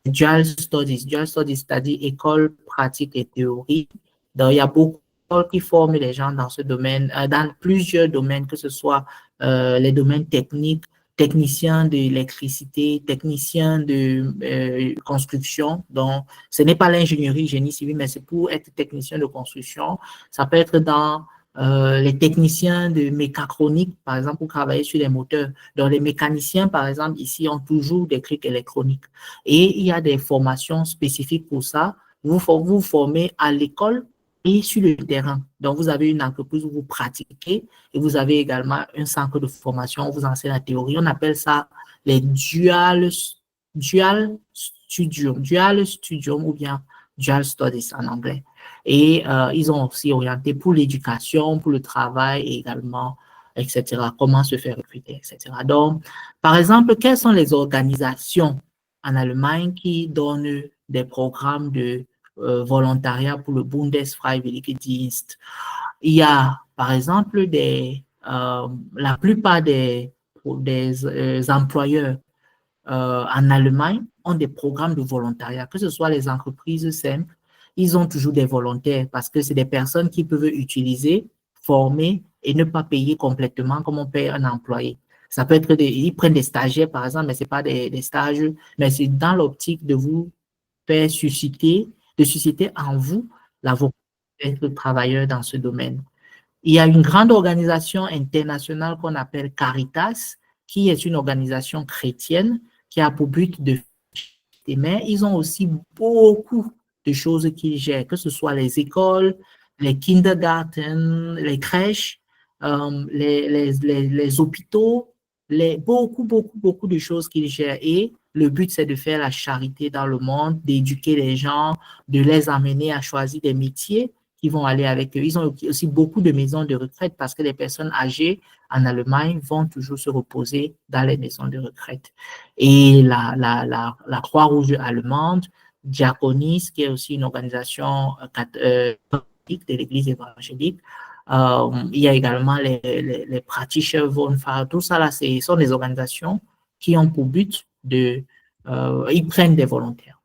Dual studies, c'est-à-dire école, pratique et théorie. Donc, il y a beaucoup d'écoles qui forment les gens dans ce domaine, dans plusieurs domaines, que ce soit les domaines techniques, technicien de l'électricité, technicien de construction. Donc, ce n'est pas l'ingénierie, génie civil, mais c'est pour être technicien de construction. Ça peut être dans les techniciens de mécatronique, par exemple, pour travailler sur les moteurs. Donc, les mécaniciens, par exemple, ici, ont toujours des trucs électroniques. Et il y a des formations spécifiques pour ça. Vous vous formez à l'école et sur le terrain. Donc, vous avez une entreprise où vous pratiquez et vous avez également un centre de formation où vous enseignez la théorie. On appelle ça les dual studium ou bien dual studies en anglais. Et ils ont aussi orienté pour l'éducation, pour le travail et également, etc. Comment se faire recruter, etc. Donc, par exemple, quelles sont les organisations en Allemagne qui donnent des programmes de volontariat pour le Bundesfreiwilligendienst? Il y a, par exemple, la plupart des employeurs en Allemagne ont des programmes de volontariat, que ce soit les entreprises simples, ils ont toujours des volontaires parce que c'est des personnes qui peuvent utiliser, former et ne pas payer complètement comme on paye un employé. Ça peut être ils prennent des stagiaires par exemple, mais ce n'est pas des stages, mais c'est dans l'optique de vous faire susciter, de susciter en vous la vocation d'être travailleur dans ce domaine. Il y a une grande organisation internationale qu'on appelle Caritas, qui est une organisation chrétienne qui a pour but de mais ils ont aussi beaucoup de choses qu'ils gèrent, que ce soit les écoles, les kindergarten, les crèches, les hôpitaux, beaucoup de choses qu'ils gèrent. Et le but, c'est de faire la charité dans le monde, d'éduquer les gens, de les amener à choisir des métiers qui vont aller avec eux. Ils ont aussi beaucoup de maisons de retraite parce que les personnes âgées en Allemagne vont toujours se reposer dans les maisons de retraite. Et la Croix-Rouge allemande, Diaconis, qui est aussi une organisation catholique de l'Église évangélique. Il y a également les Pratische Wohnfahrt, tout ça là, ce sont des organisations qui ont pour but ils prennent des volontaires.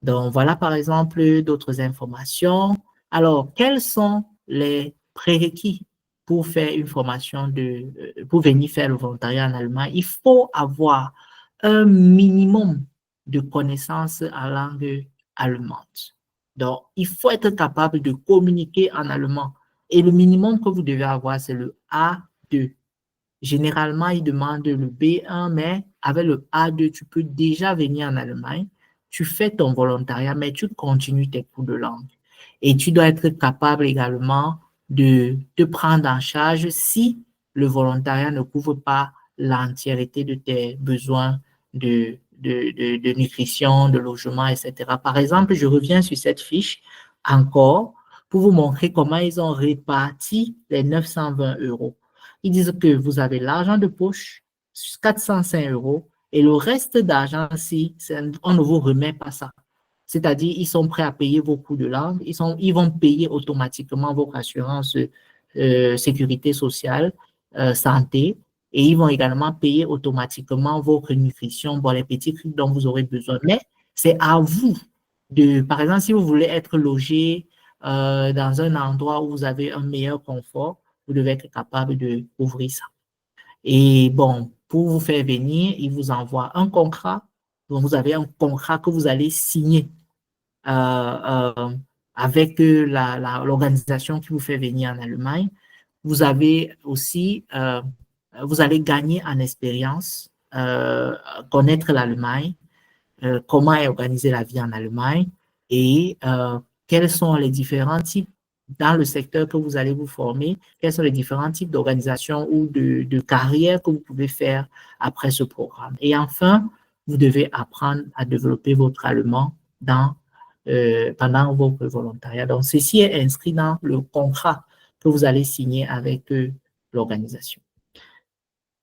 Donc, voilà par exemple d'autres informations. Alors, quels sont les prérequis pour faire une formation pour venir faire le volontariat en Allemagne? Il faut avoir un minimum de connaissances en langue allemande. Donc, il faut être capable de communiquer en allemand. Et le minimum que vous devez avoir, c'est le A2. Généralement, ils demandent le B1, mais avec le A2, tu peux déjà venir en Allemagne, tu fais ton volontariat, mais tu continues tes cours de langue. Et tu dois être capable également de te prendre en charge si le volontariat ne couvre pas l'entièreté de tes besoins de nutrition, de logement, etc. Par exemple, je reviens sur cette fiche encore pour vous montrer comment ils ont réparti les 920 euros. Ils disent que vous avez l'argent de poche, 405 euros, et le reste d'argent, si on ne vous remet pas ça. C'est-à-dire, ils sont prêts à payer vos coûts de langue, ils vont payer automatiquement votre assurance sécurité sociale, santé, et ils vont également payer automatiquement votre nutrition, bon, les petits trucs dont vous aurez besoin. Mais c'est à vous par exemple, si vous voulez être logé dans un endroit où vous avez un meilleur confort, vous devez être capable de couvrir ça. Et bon, pour vous faire venir, il vous envoie un contrat. Donc, vous avez un contrat que vous allez signer avec l'organisation qui vous fait venir en Allemagne. Vous avez aussi, vous allez gagner en expérience, connaître l'Allemagne, comment est organisée la vie en Allemagne et quels sont les différents types dans le secteur que vous allez vous former, quels sont les différents types d'organisations ou de carrières que vous pouvez faire après ce programme. Et enfin, vous devez apprendre à développer votre allemand pendant votre volontariat. Donc, ceci est inscrit dans le contrat que vous allez signer avec l'organisation.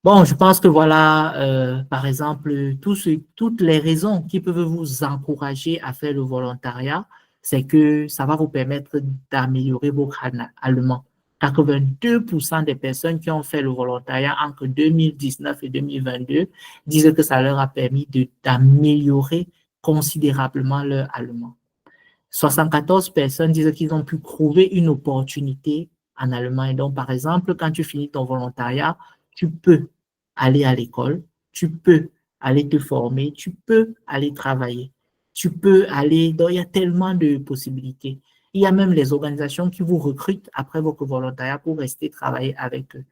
Bon, je pense que voilà, par exemple, toutes les raisons qui peuvent vous encourager à faire le volontariat, c'est que ça va vous permettre d'améliorer votre allemand. 82% des personnes qui ont fait le volontariat entre 2019 et 2022 disent que ça leur a permis d'améliorer considérablement leur allemand. 74 personnes disent qu'ils ont pu trouver une opportunité en Allemagne. Donc, par exemple, quand tu finis ton volontariat, tu peux aller à l'école, tu peux aller te former, tu peux aller travailler, tu peux aller, donc il y a tellement de possibilités. Il y a même les organisations qui vous recrutent après votre volontariat pour rester travailler avec eux.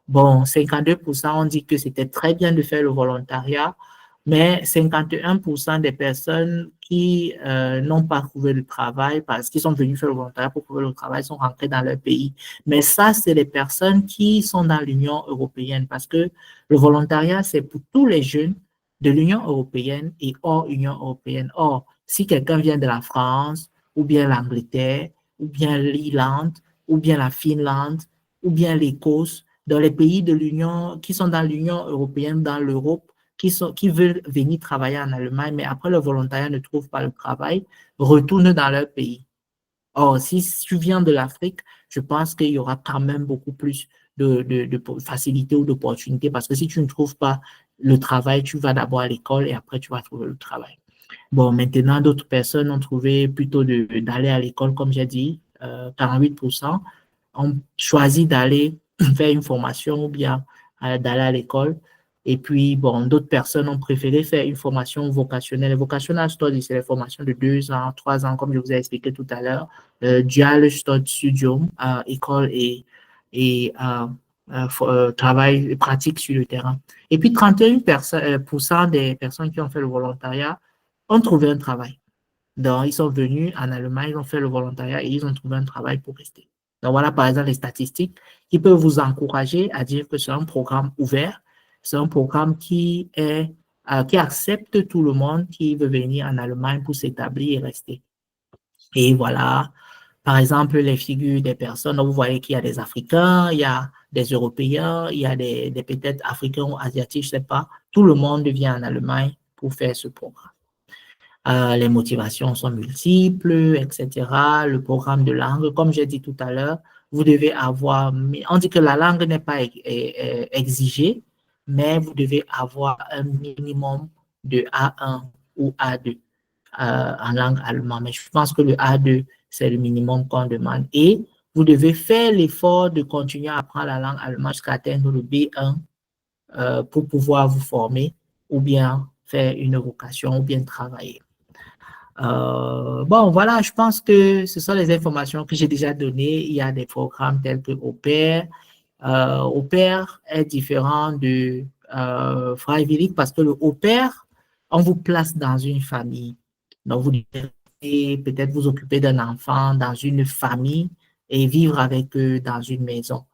Bon, 52% ont dit que c'était très bien de faire le volontariat, mais 51% des personnes qui n'ont pas trouvé le travail parce qu'ils sont venus faire le volontariat pour trouver le travail sont rentrés dans leur pays. Mais ça, c'est les personnes qui sont dans l'Union européenne parce que le volontariat, c'est pour tous les jeunes de l'Union européenne et hors Union européenne. Or, si quelqu'un vient de la France, ou bien l'Angleterre, ou bien l'Irlande, ou bien la Finlande, ou bien l'Écosse, dans les pays de l'Union, qui sont dans l'Union européenne, dans l'Europe, qui veulent venir travailler en Allemagne, mais après le volontariat ne trouvent pas le travail, retournent dans leur pays. Or, si tu viens de l'Afrique, je pense qu'il y aura quand même beaucoup plus de facilité ou d'opportunités parce que si tu ne trouves pas le travail, tu vas d'abord à l'école et après tu vas trouver le travail. Bon, maintenant, d'autres personnes ont trouvé plutôt d'aller à l'école, comme j'ai dit, 48% ont choisi d'aller faire une formation ou bien d'aller à l'école. Et puis, bon, d'autres personnes ont préféré faire une formation vocationnelle. Vocational Studies, c'est les formations de 2 ans, 3 ans, comme je vous ai expliqué tout à l'heure. Dual Studium, école et travail pratique sur le terrain. Et puis, 31% des personnes qui ont fait le volontariat ont trouvé un travail. Donc, ils sont venus en Allemagne, ils ont fait le volontariat et ils ont trouvé un travail pour rester. Donc, voilà, par exemple, les statistiques qui peuvent vous encourager à dire que c'est un programme ouvert, c'est un programme qui accepte tout le monde qui veut venir en Allemagne pour s'établir et rester. Et voilà, par exemple, les figures des personnes, vous voyez qu'il y a des Africains, il y a des Européens, il y a des peut-être Africains ou Asiatiques, je ne sais pas. Tout le monde vient en Allemagne pour faire ce programme. Les motivations sont multiples, etc. Le programme de langue, comme j'ai dit tout à l'heure, vous devez avoir, on dit que la langue n'est pas exigée, mais vous devez avoir un minimum de A1 ou A2 en langue allemande. Mais je pense que le A2, c'est le minimum qu'on demande. Et vous devez faire l'effort de continuer à apprendre la langue allemande jusqu'à atteindre le B1 pour pouvoir vous former ou bien faire une vocation ou bien travailler. Bon, voilà, je pense que ce sont les informations que j'ai déjà données. Il y a des programmes tels que Au Pair. Au Pair est différent de Freiwillig parce que le Au Pair, on vous place dans une famille. Donc, vous devez peut-être vous occuper d'un enfant dans une famille et vivre avec eux dans une maison.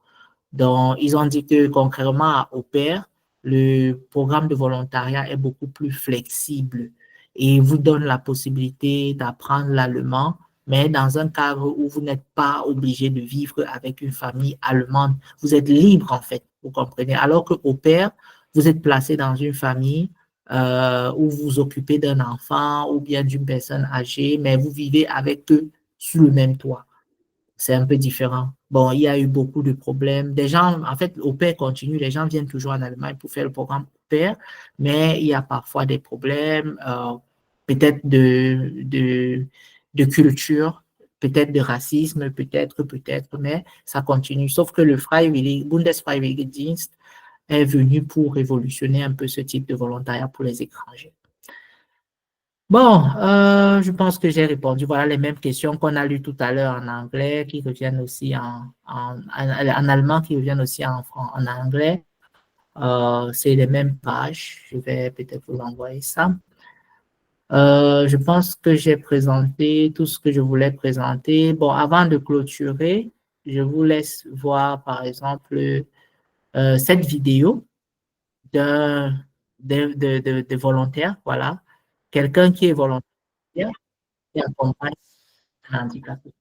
Donc, ils ont dit que concrètement à Au Pair, le programme de volontariat est beaucoup plus flexible et vous donne la possibilité d'apprendre l'allemand, mais dans un cadre où vous n'êtes pas obligé de vivre avec une famille allemande. Vous êtes libre, en fait, vous comprenez. Alors qu'au pair, vous êtes placé dans une famille où vous vous occupez d'un enfant ou bien d'une personne âgée, mais vous vivez avec eux sous le même toit. C'est un peu différent. Bon, il y a eu beaucoup de problèmes. Des gens, en fait, au pair continue, les gens viennent toujours en Allemagne pour faire le programme au pair, mais il y a parfois des problèmes, peut-être de culture, peut-être de racisme, peut-être, mais ça continue. Sauf que le Freiwillig, Bundesfreiwilligendienst est venu pour révolutionner un peu ce type de volontariat pour les étrangers. Bon, je pense que j'ai répondu. Voilà les mêmes questions qu'on a lues tout à l'heure en anglais, qui reviennent aussi en allemand, qui reviennent aussi en anglais. C'est les mêmes pages. Je vais peut-être vous envoyer ça. Je pense que j'ai présenté tout ce que je voulais présenter. Bon, avant de clôturer, je vous laisse voir, par exemple, cette vidéo d'un de volontaire. Voilà. Quelqu'un qui est volontaire qui accompagne un handicapé.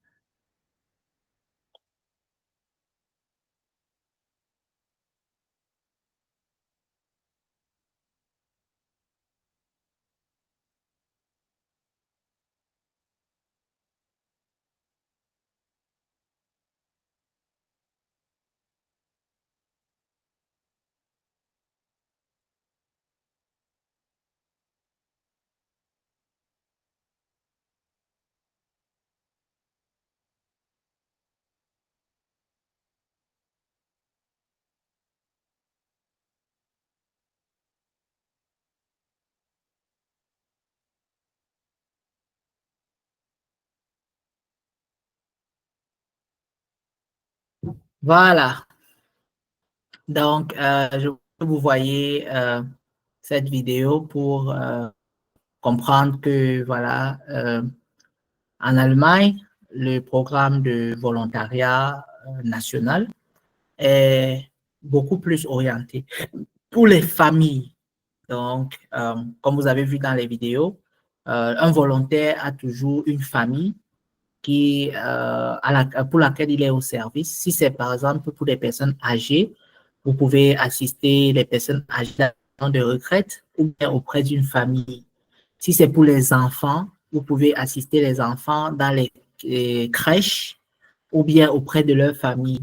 Voilà. Donc, vous voyez cette vidéo pour comprendre que, voilà, en Allemagne, le programme de volontariat national est beaucoup plus orienté pour les familles. Donc, comme vous avez vu dans les vidéos, un volontaire a toujours une famille pour laquelle il est au service. Si c'est par exemple pour des personnes âgées, vous pouvez assister les personnes âgées de retraite ou bien auprès d'une famille. Si c'est pour les enfants, vous pouvez assister les enfants dans les crèches ou bien auprès de leur famille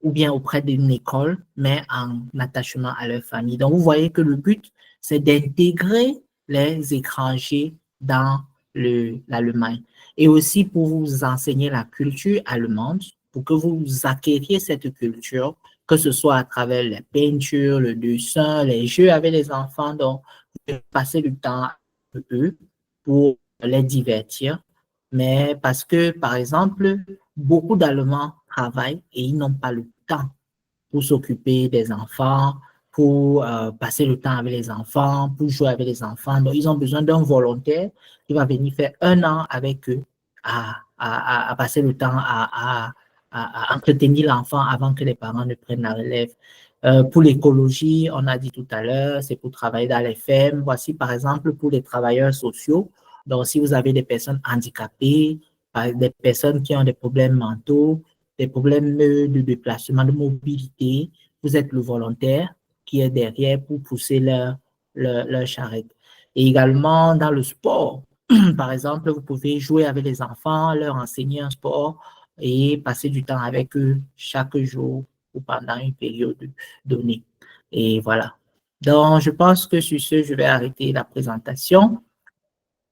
ou bien auprès d'une école, mais en attachement à leur famille. Donc, vous voyez que le but, c'est d'intégrer les étrangers dans l'Allemagne et aussi pour vous enseigner la culture allemande, pour que vous acquériez cette culture, que ce soit à travers les peintures, le dessin, les jeux avec les enfants. Donc, vous pouvez passer du temps avec eux pour les divertir. Mais parce que, par exemple, beaucoup d'Allemands travaillent et ils n'ont pas le temps pour s'occuper des enfants, pour passer le temps avec les enfants, pour jouer avec les enfants. Donc, ils ont besoin d'un volontaire qui va venir faire 1 an avec eux à passer le temps à entretenir l'enfant avant que les parents ne prennent la relève. Pour l'écologie, on a dit tout à l'heure, c'est pour travailler dans les fermes. Voici par exemple pour les travailleurs sociaux. Donc, si vous avez des personnes handicapées, des personnes qui ont des problèmes mentaux, des problèmes de déplacement, de mobilité, vous êtes le volontaire qui est derrière pour pousser leur charrette. Et également dans le sport, par exemple, vous pouvez jouer avec les enfants, leur enseigner un sport et passer du temps avec eux chaque jour ou pendant une période donnée. Et voilà. Donc, je pense que sur ce, je vais arrêter la présentation.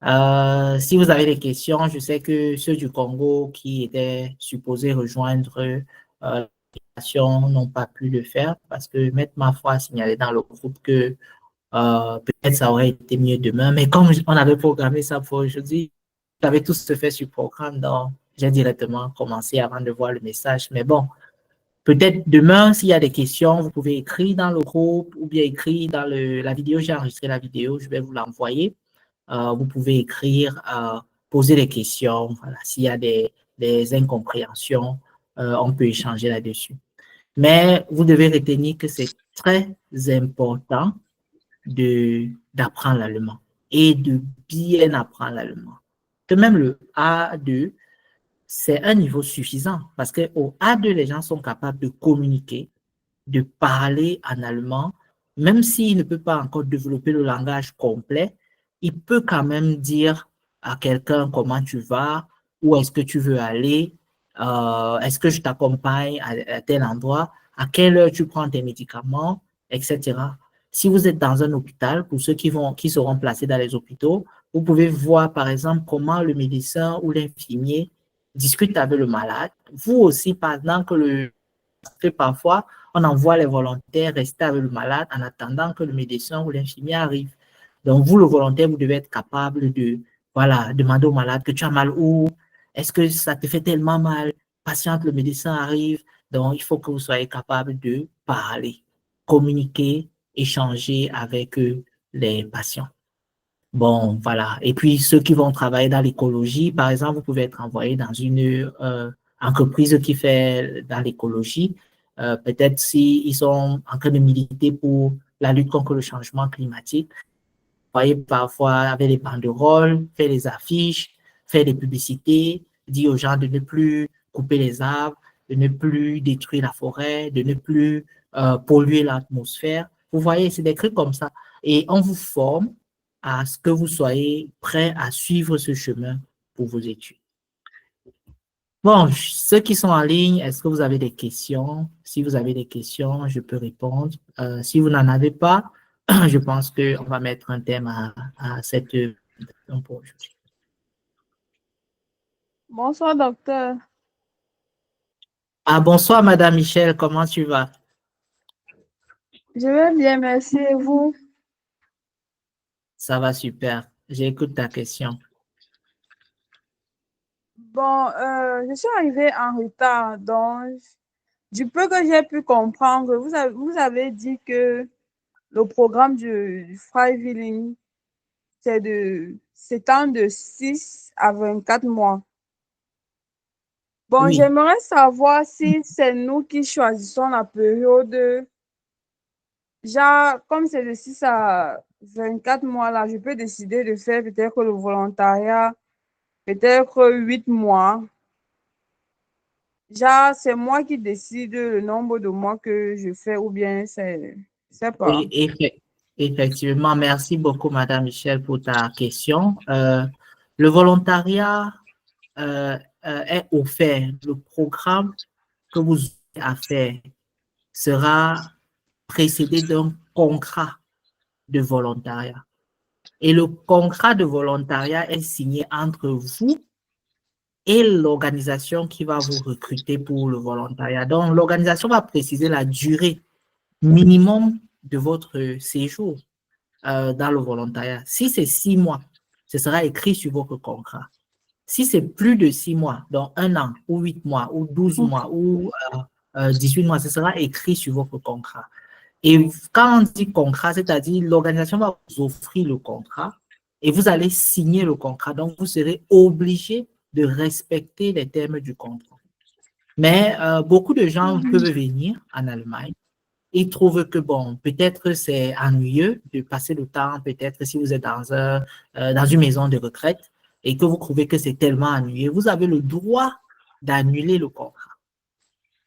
Si vous avez des questions, je sais que ceux du Congo qui étaient supposés rejoindre l'application n'ont pas pu le faire parce que Maître Mafra a signalé dans le groupe que peut-être ça aurait été mieux demain, mais comme on avait programmé ça pour aujourd'hui, ça avait tout se fait sur programme, donc j'ai directement commencé avant de voir le message. Mais bon, peut-être demain, s'il y a des questions, vous pouvez écrire dans le groupe ou bien écrire dans la vidéo. J'ai enregistré la vidéo, je vais vous l'envoyer. Vous pouvez écrire, poser des questions. Voilà, s'il y a des incompréhensions, on peut échanger là-dessus. Mais vous devez retenir que c'est très important d'apprendre l'allemand et de bien apprendre l'allemand. Que même le A2, c'est un niveau suffisant parce qu'au A2, les gens sont capables de communiquer, de parler en allemand, même s'il ne peut pas encore développer le langage complet, il peut quand même dire à quelqu'un comment tu vas, où est-ce que tu veux aller, est-ce que je t'accompagne à tel endroit, à quelle heure tu prends tes médicaments, etc. Si vous êtes dans un hôpital, pour ceux qui seront placés dans les hôpitaux, vous pouvez voir par exemple comment le médecin ou l'infirmier discute avec le malade. Vous aussi, pendant que parfois, on envoie les volontaires rester avec le malade en attendant que le médecin ou l'infirmier arrive. Donc, vous, le volontaire, vous devez être capable de, voilà, demander au malade que tu as mal où, est-ce que ça te fait tellement mal, patiente, le médecin arrive. Donc, il faut que vous soyez capable de parler, communiquer, échanger avec les patients. Bon, voilà. Et puis, ceux qui vont travailler dans l'écologie, par exemple, vous pouvez être envoyé dans une entreprise qui fait dans l'écologie. Peut-être s'ils sont en train de militer pour la lutte contre le changement climatique, voyez, parfois avec les banderoles, faire des affiches, faire des publicités, dire aux gens de ne plus couper les arbres, de ne plus détruire la forêt, de ne plus polluer l'atmosphère. Vous voyez, c'est des trucs comme ça. Et on vous forme à ce que vous soyez prêt à suivre ce chemin pour vos études. Bon, ceux qui sont en ligne, est-ce que vous avez des questions? Si vous avez des questions, je peux répondre. Si vous n'en avez pas, je pense qu'on va mettre un thème à cette présentation pour aujourd'hui. Bonsoir, docteur. Ah, bonsoir, Madame Michel, comment tu vas? Je vais bien, merci. Et vous? Ça va super. J'écoute ta question. Bon, je suis arrivée en retard, donc Du peu que j'ai pu comprendre, vous avez dit que le programme du Freiwilling, s'étend de 6 à 24 mois. Bon, Oui, j'aimerais savoir si c'est nous qui choisissons la période. Genre, comme c'est de 6 à 24 mois là, je peux décider de faire peut-être le volontariat, peut-être 8 mois. Genre, c'est moi qui décide le nombre de mois que je fais ou bien c'est pas. oui, effectivement. Merci beaucoup, Madame Michel, pour ta question. Le volontariat est offert. Le programme que vous avez à faire sera précédé d'un contrat de volontariat. Et le contrat de volontariat est signé entre vous et l'organisation qui va vous recruter pour le volontariat. Donc, l'organisation va préciser la durée minimum de votre séjour dans le volontariat. Si c'est 6 mois, ce sera écrit sur votre contrat. Si c'est plus de 6 mois, donc 1 an, ou 8 mois, ou 12 mois, ou 18 mois, ce sera écrit sur votre contrat. Et quand on dit contrat, c'est-à-dire l'organisation va vous offrir le contrat et vous allez signer le contrat. Donc, vous serez obligé de respecter les termes du contrat. Mais beaucoup de gens peuvent venir en Allemagne. Ils trouvent que, bon, peut-être c'est ennuyeux de passer le temps, peut-être si vous êtes dans une maison de retraite et que vous trouvez que c'est tellement ennuyeux, vous avez le droit d'annuler le contrat.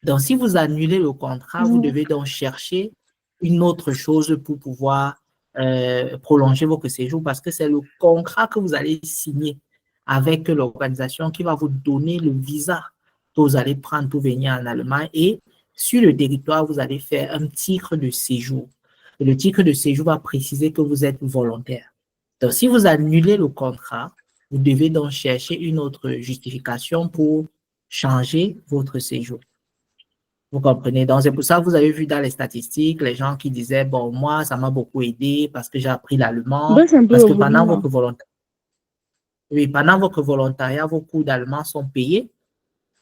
Donc, si vous annulez le contrat, vous Mhm, devez donc chercher une autre chose pour pouvoir prolonger votre séjour parce que c'est le contrat que vous allez signer avec l'organisation qui va vous donner le visa que vous allez prendre pour venir en Allemagne et sur le territoire, vous allez faire un titre de séjour. Et le titre de séjour va préciser que vous êtes volontaire. Donc, si vous annulez le contrat, vous devez donc chercher une autre justification pour changer votre séjour. Vous comprenez? Donc, c'est pour ça que vous avez vu dans les statistiques, les gens qui disaient, bon, moi, ça m'a beaucoup aidé parce que j'ai appris l'allemand, baisse un peu parce le que volume là. oui, pendant votre volontariat, vos cours d'allemand sont payés.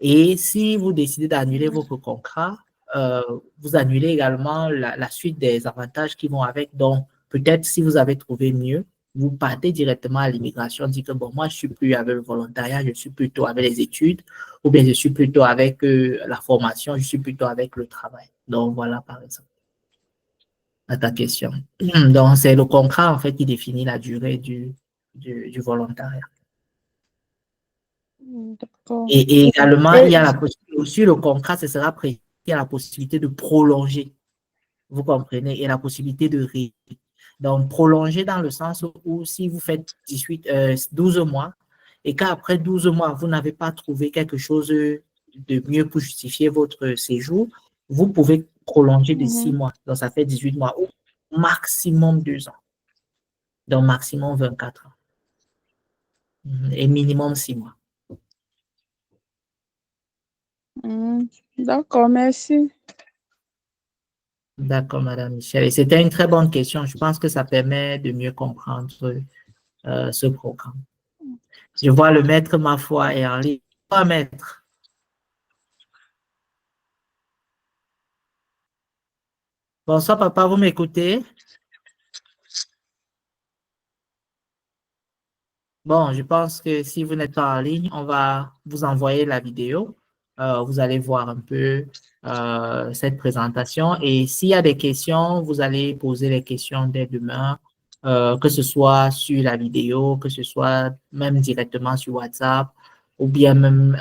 Et si vous décidez d'annuler votre contrat, euh, vous annulez également la suite des avantages qui vont avec. Donc, peut-être si vous avez trouvé mieux, vous partez directement à l'immigration, dites que bon, moi, je suis plus avec le volontariat, je suis plutôt avec les études, ou bien je suis plutôt avec la formation, je suis plutôt avec le travail. Donc, voilà, par exemple, à ta question. Donc, c'est le contrat, en fait, qui définit la durée du volontariat. D'accord. Et également, il Et y a la possibilité, sur le contrat, ce sera précisé, il y a la possibilité de prolonger, vous comprenez, et la possibilité de ré. Donc, prolonger dans le sens où si vous faites 12 mois et qu'après 12 mois, vous n'avez pas trouvé quelque chose de mieux pour justifier votre séjour, vous pouvez prolonger de 6 mhm, mois. Donc, ça fait 18 mois ou maximum 2 ans. Donc, maximum 24 ans. Et minimum 6 mois. d'accord, merci. D'accord, Madame Michel. Et c'était une très bonne question. Je pense que ça permet de mieux comprendre ce programme. Je vois le maître, ma foi, est en ligne. Bonsoir, maître. Bonsoir, papa, vous m'écoutez? Bon, je pense que si vous n'êtes pas en ligne, on va vous envoyer la vidéo. Vous allez voir un peu cette présentation. Et s'il y a des questions, vous allez poser les questions dès demain, que ce soit sur la vidéo, que ce soit même directement sur WhatsApp, ou bien même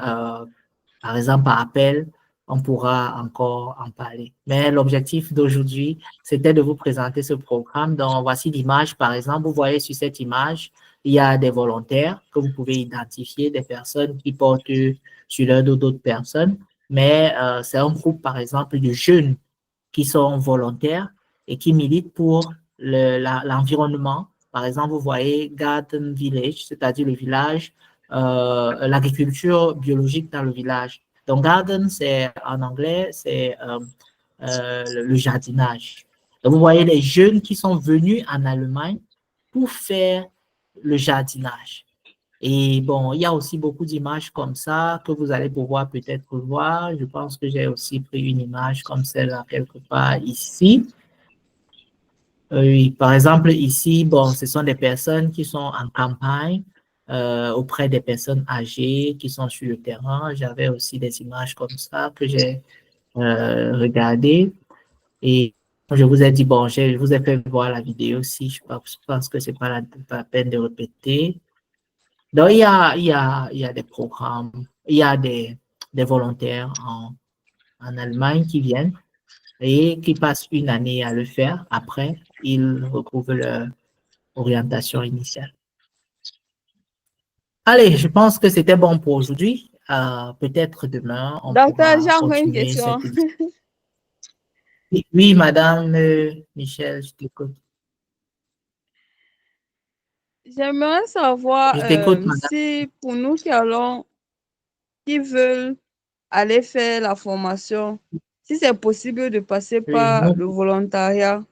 par exemple, par appel, on pourra encore en parler. Mais l'objectif d'aujourd'hui, c'était de vous présenter ce programme. Donc, voici l'image, par exemple. Vous voyez sur cette image, il y a des volontaires que vous pouvez identifier, des personnes qui portent sur leur dos d'autres personnes. Mais c'est un groupe, par exemple, de jeunes qui sont volontaires et qui militent pour l'environnement. Par exemple, vous voyez Garden Village, c'est-à-dire le village, l'agriculture biologique dans le village. Donc, garden, c'est en anglais, c'est le jardinage. Donc, vous voyez les jeunes qui sont venus en Allemagne pour faire le jardinage. Et bon, il y a aussi beaucoup d'images comme ça que vous allez pouvoir peut-être voir. Je pense que j'ai aussi pris une image comme celle-là quelque part ici. Oui, par exemple, ici, bon, ce sont des personnes qui sont en campagne auprès des personnes âgées qui sont sur le terrain. J'avais aussi des images comme ça que j'ai regardées. Et je vous ai dit, bon, je vous ai fait voir la vidéo aussi. Je pense que c'est pas la peine de répéter. Donc, il y a des programmes, il y a des volontaires en Allemagne qui viennent et qui passent une année à le faire. Après, ils retrouvent leur orientation initiale. Allez, je pense que c'était bon pour aujourd'hui. Peut-être demain, on Docteur, j'ai pourra encore une continuer question. cette émission. Oui, Madame Michel, je t'écoute. J'aimerais savoir Je t'écoute, Madame. si pour nous qui veulent aller faire la formation, si c'est possible de passer Oui, par le volontariat.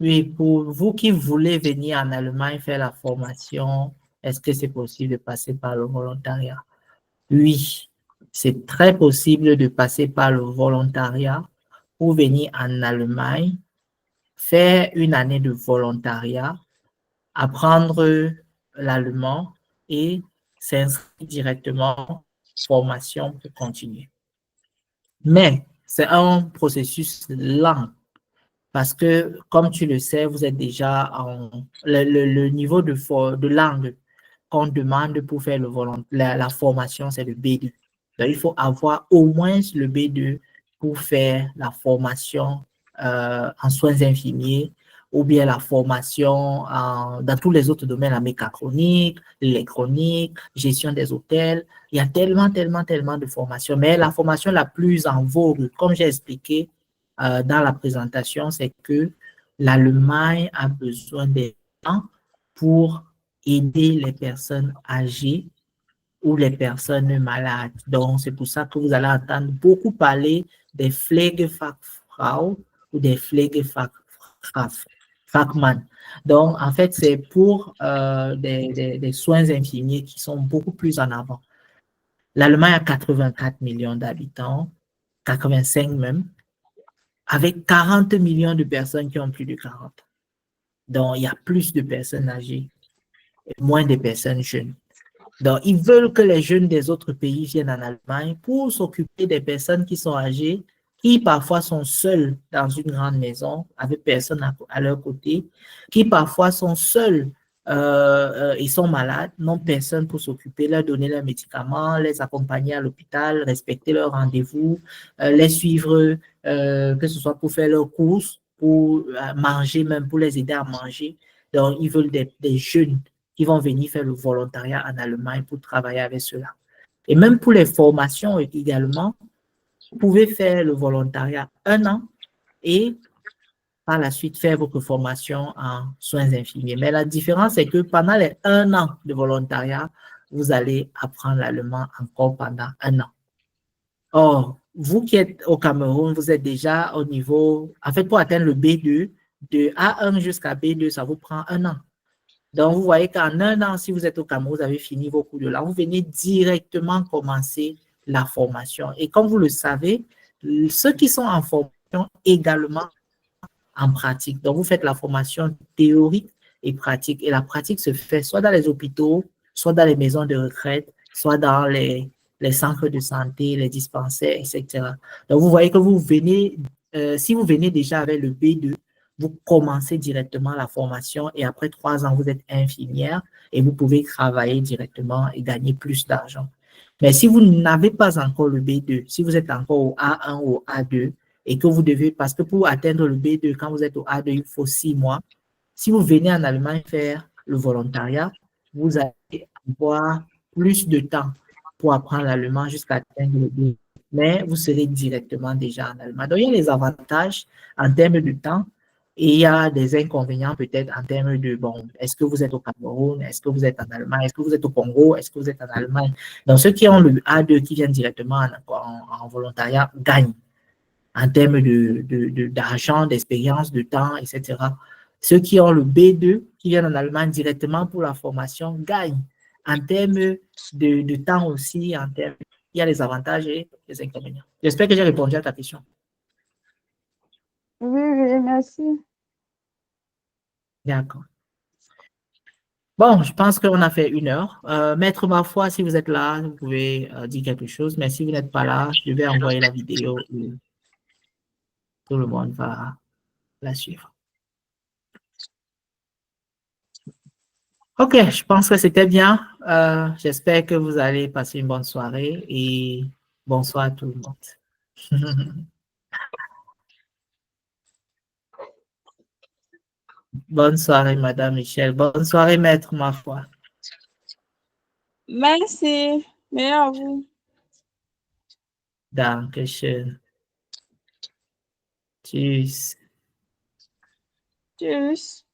oui, pour vous qui voulez venir en Allemagne faire la formation, est-ce que c'est possible de passer par le volontariat? Oui, c'est très possible de passer par le volontariat pour venir en Allemagne, faire une année de volontariat, apprendre l'allemand et s'inscrire directement en formation pour continuer. Mais c'est un processus lent parce que, comme tu le sais, vous êtes déjà le niveau de langue qu'on demande pour faire la formation, c'est le B2. Donc, il faut avoir au moins le B2 pour faire la formation en soins infirmiers ou bien la formation dans tous les autres domaines, la mécatronique, l'électronique, gestion des hôtels. Il y a tellement de formations. Mais la formation la plus en vogue, comme j'ai expliqué dans la présentation, c'est que l'Allemagne a besoin des gens pour aider les personnes âgées ou les personnes malades. Donc, c'est pour ça que vous allez entendre beaucoup parler des Pflegefachfrau ou des Pflegefachmann. Donc, en fait, c'est pour des soins infirmiers qui sont beaucoup plus en avant. L'Allemagne a 84 millions d'habitants, 85 même, avec 40 millions de personnes qui ont plus de 40. Donc, il y a plus de personnes âgées et moins de personnes jeunes. Donc, ils veulent que les jeunes des autres pays viennent en Allemagne pour s'occuper des personnes qui sont âgées, qui parfois sont seules dans une grande maison, avec personne à leur côté, qui parfois sont seuls, ils sont malades, n'ont personne pour s'occuper, leur donner leurs médicaments, les accompagner à l'hôpital, respecter leurs rendez-vous, les suivre, que ce soit pour faire leurs courses, pour manger, même pour les aider à manger. Donc, ils veulent des jeunes qui vont venir faire le volontariat en Allemagne pour travailler avec cela. Et même pour les formations également, vous pouvez faire le volontariat 1 an et par la suite faire votre formation en soins infirmiers. Mais la différence, c'est que pendant les 1 an de volontariat, vous allez apprendre l'allemand encore pendant 1 an. Or, vous qui êtes au Cameroun, vous êtes déjà au niveau, en fait, pour atteindre le B2, de A1 jusqu'à B2, ça vous prend 1 an. Donc, vous voyez qu'en 1 an, si vous êtes au Cameroun, vous avez fini vos cours de langue, vous venez directement commencer la formation. Et comme vous le savez, ceux qui sont en formation également en pratique. Donc, vous faites la formation théorique et pratique. Et la pratique se fait soit dans les hôpitaux, soit dans les maisons de retraite, soit dans les centres de santé, les dispensaires, etc. Donc, vous voyez que vous venez, si vous venez déjà avec le B2, vous commencez directement la formation et après 3 ans, vous êtes infirmière et vous pouvez travailler directement et gagner plus d'argent. Mais si vous n'avez pas encore le B2, si vous êtes encore au A1 ou au A2 et que vous devez, parce que pour atteindre le B2, quand vous êtes au A2, il faut 6 mois. Si vous venez en Allemagne faire le volontariat, vous allez avoir plus de temps pour apprendre l'allemand jusqu'à atteindre le B2. Mais vous serez directement déjà en Allemagne. Donc, il y a les avantages en termes de temps et il y a des inconvénients peut-être en termes de, bon, est-ce que vous êtes au Cameroun, est-ce que vous êtes en Allemagne, est-ce que vous êtes au Congo, est-ce que vous êtes en Allemagne. Donc, ceux qui ont le A2 qui viennent directement en volontariat gagnent en termes d'argent, d'expérience, de temps, etc. ceux qui ont le B2, qui viennent en Allemagne directement pour la formation, gagnent en termes de temps aussi, en termes, il y a les avantages et les inconvénients. J'espère que j'ai répondu à ta question. Oui, oui, merci. D'accord. Bon, je pense qu'on a fait 1 heure. Maître Mafoy, si vous êtes là, vous pouvez dire quelque chose, mais si vous n'êtes pas là, je vais envoyer la vidéo et tout le monde va la suivre. Ok, je pense que c'était bien. J'espère que vous allez passer une bonne soirée et bonsoir à tout le monde. Bonne soirée, Madame Michel. Bonne soirée, Maître Mafoy. Merci. Mais à vous. Dankeschön. Tschüss. Tschüss.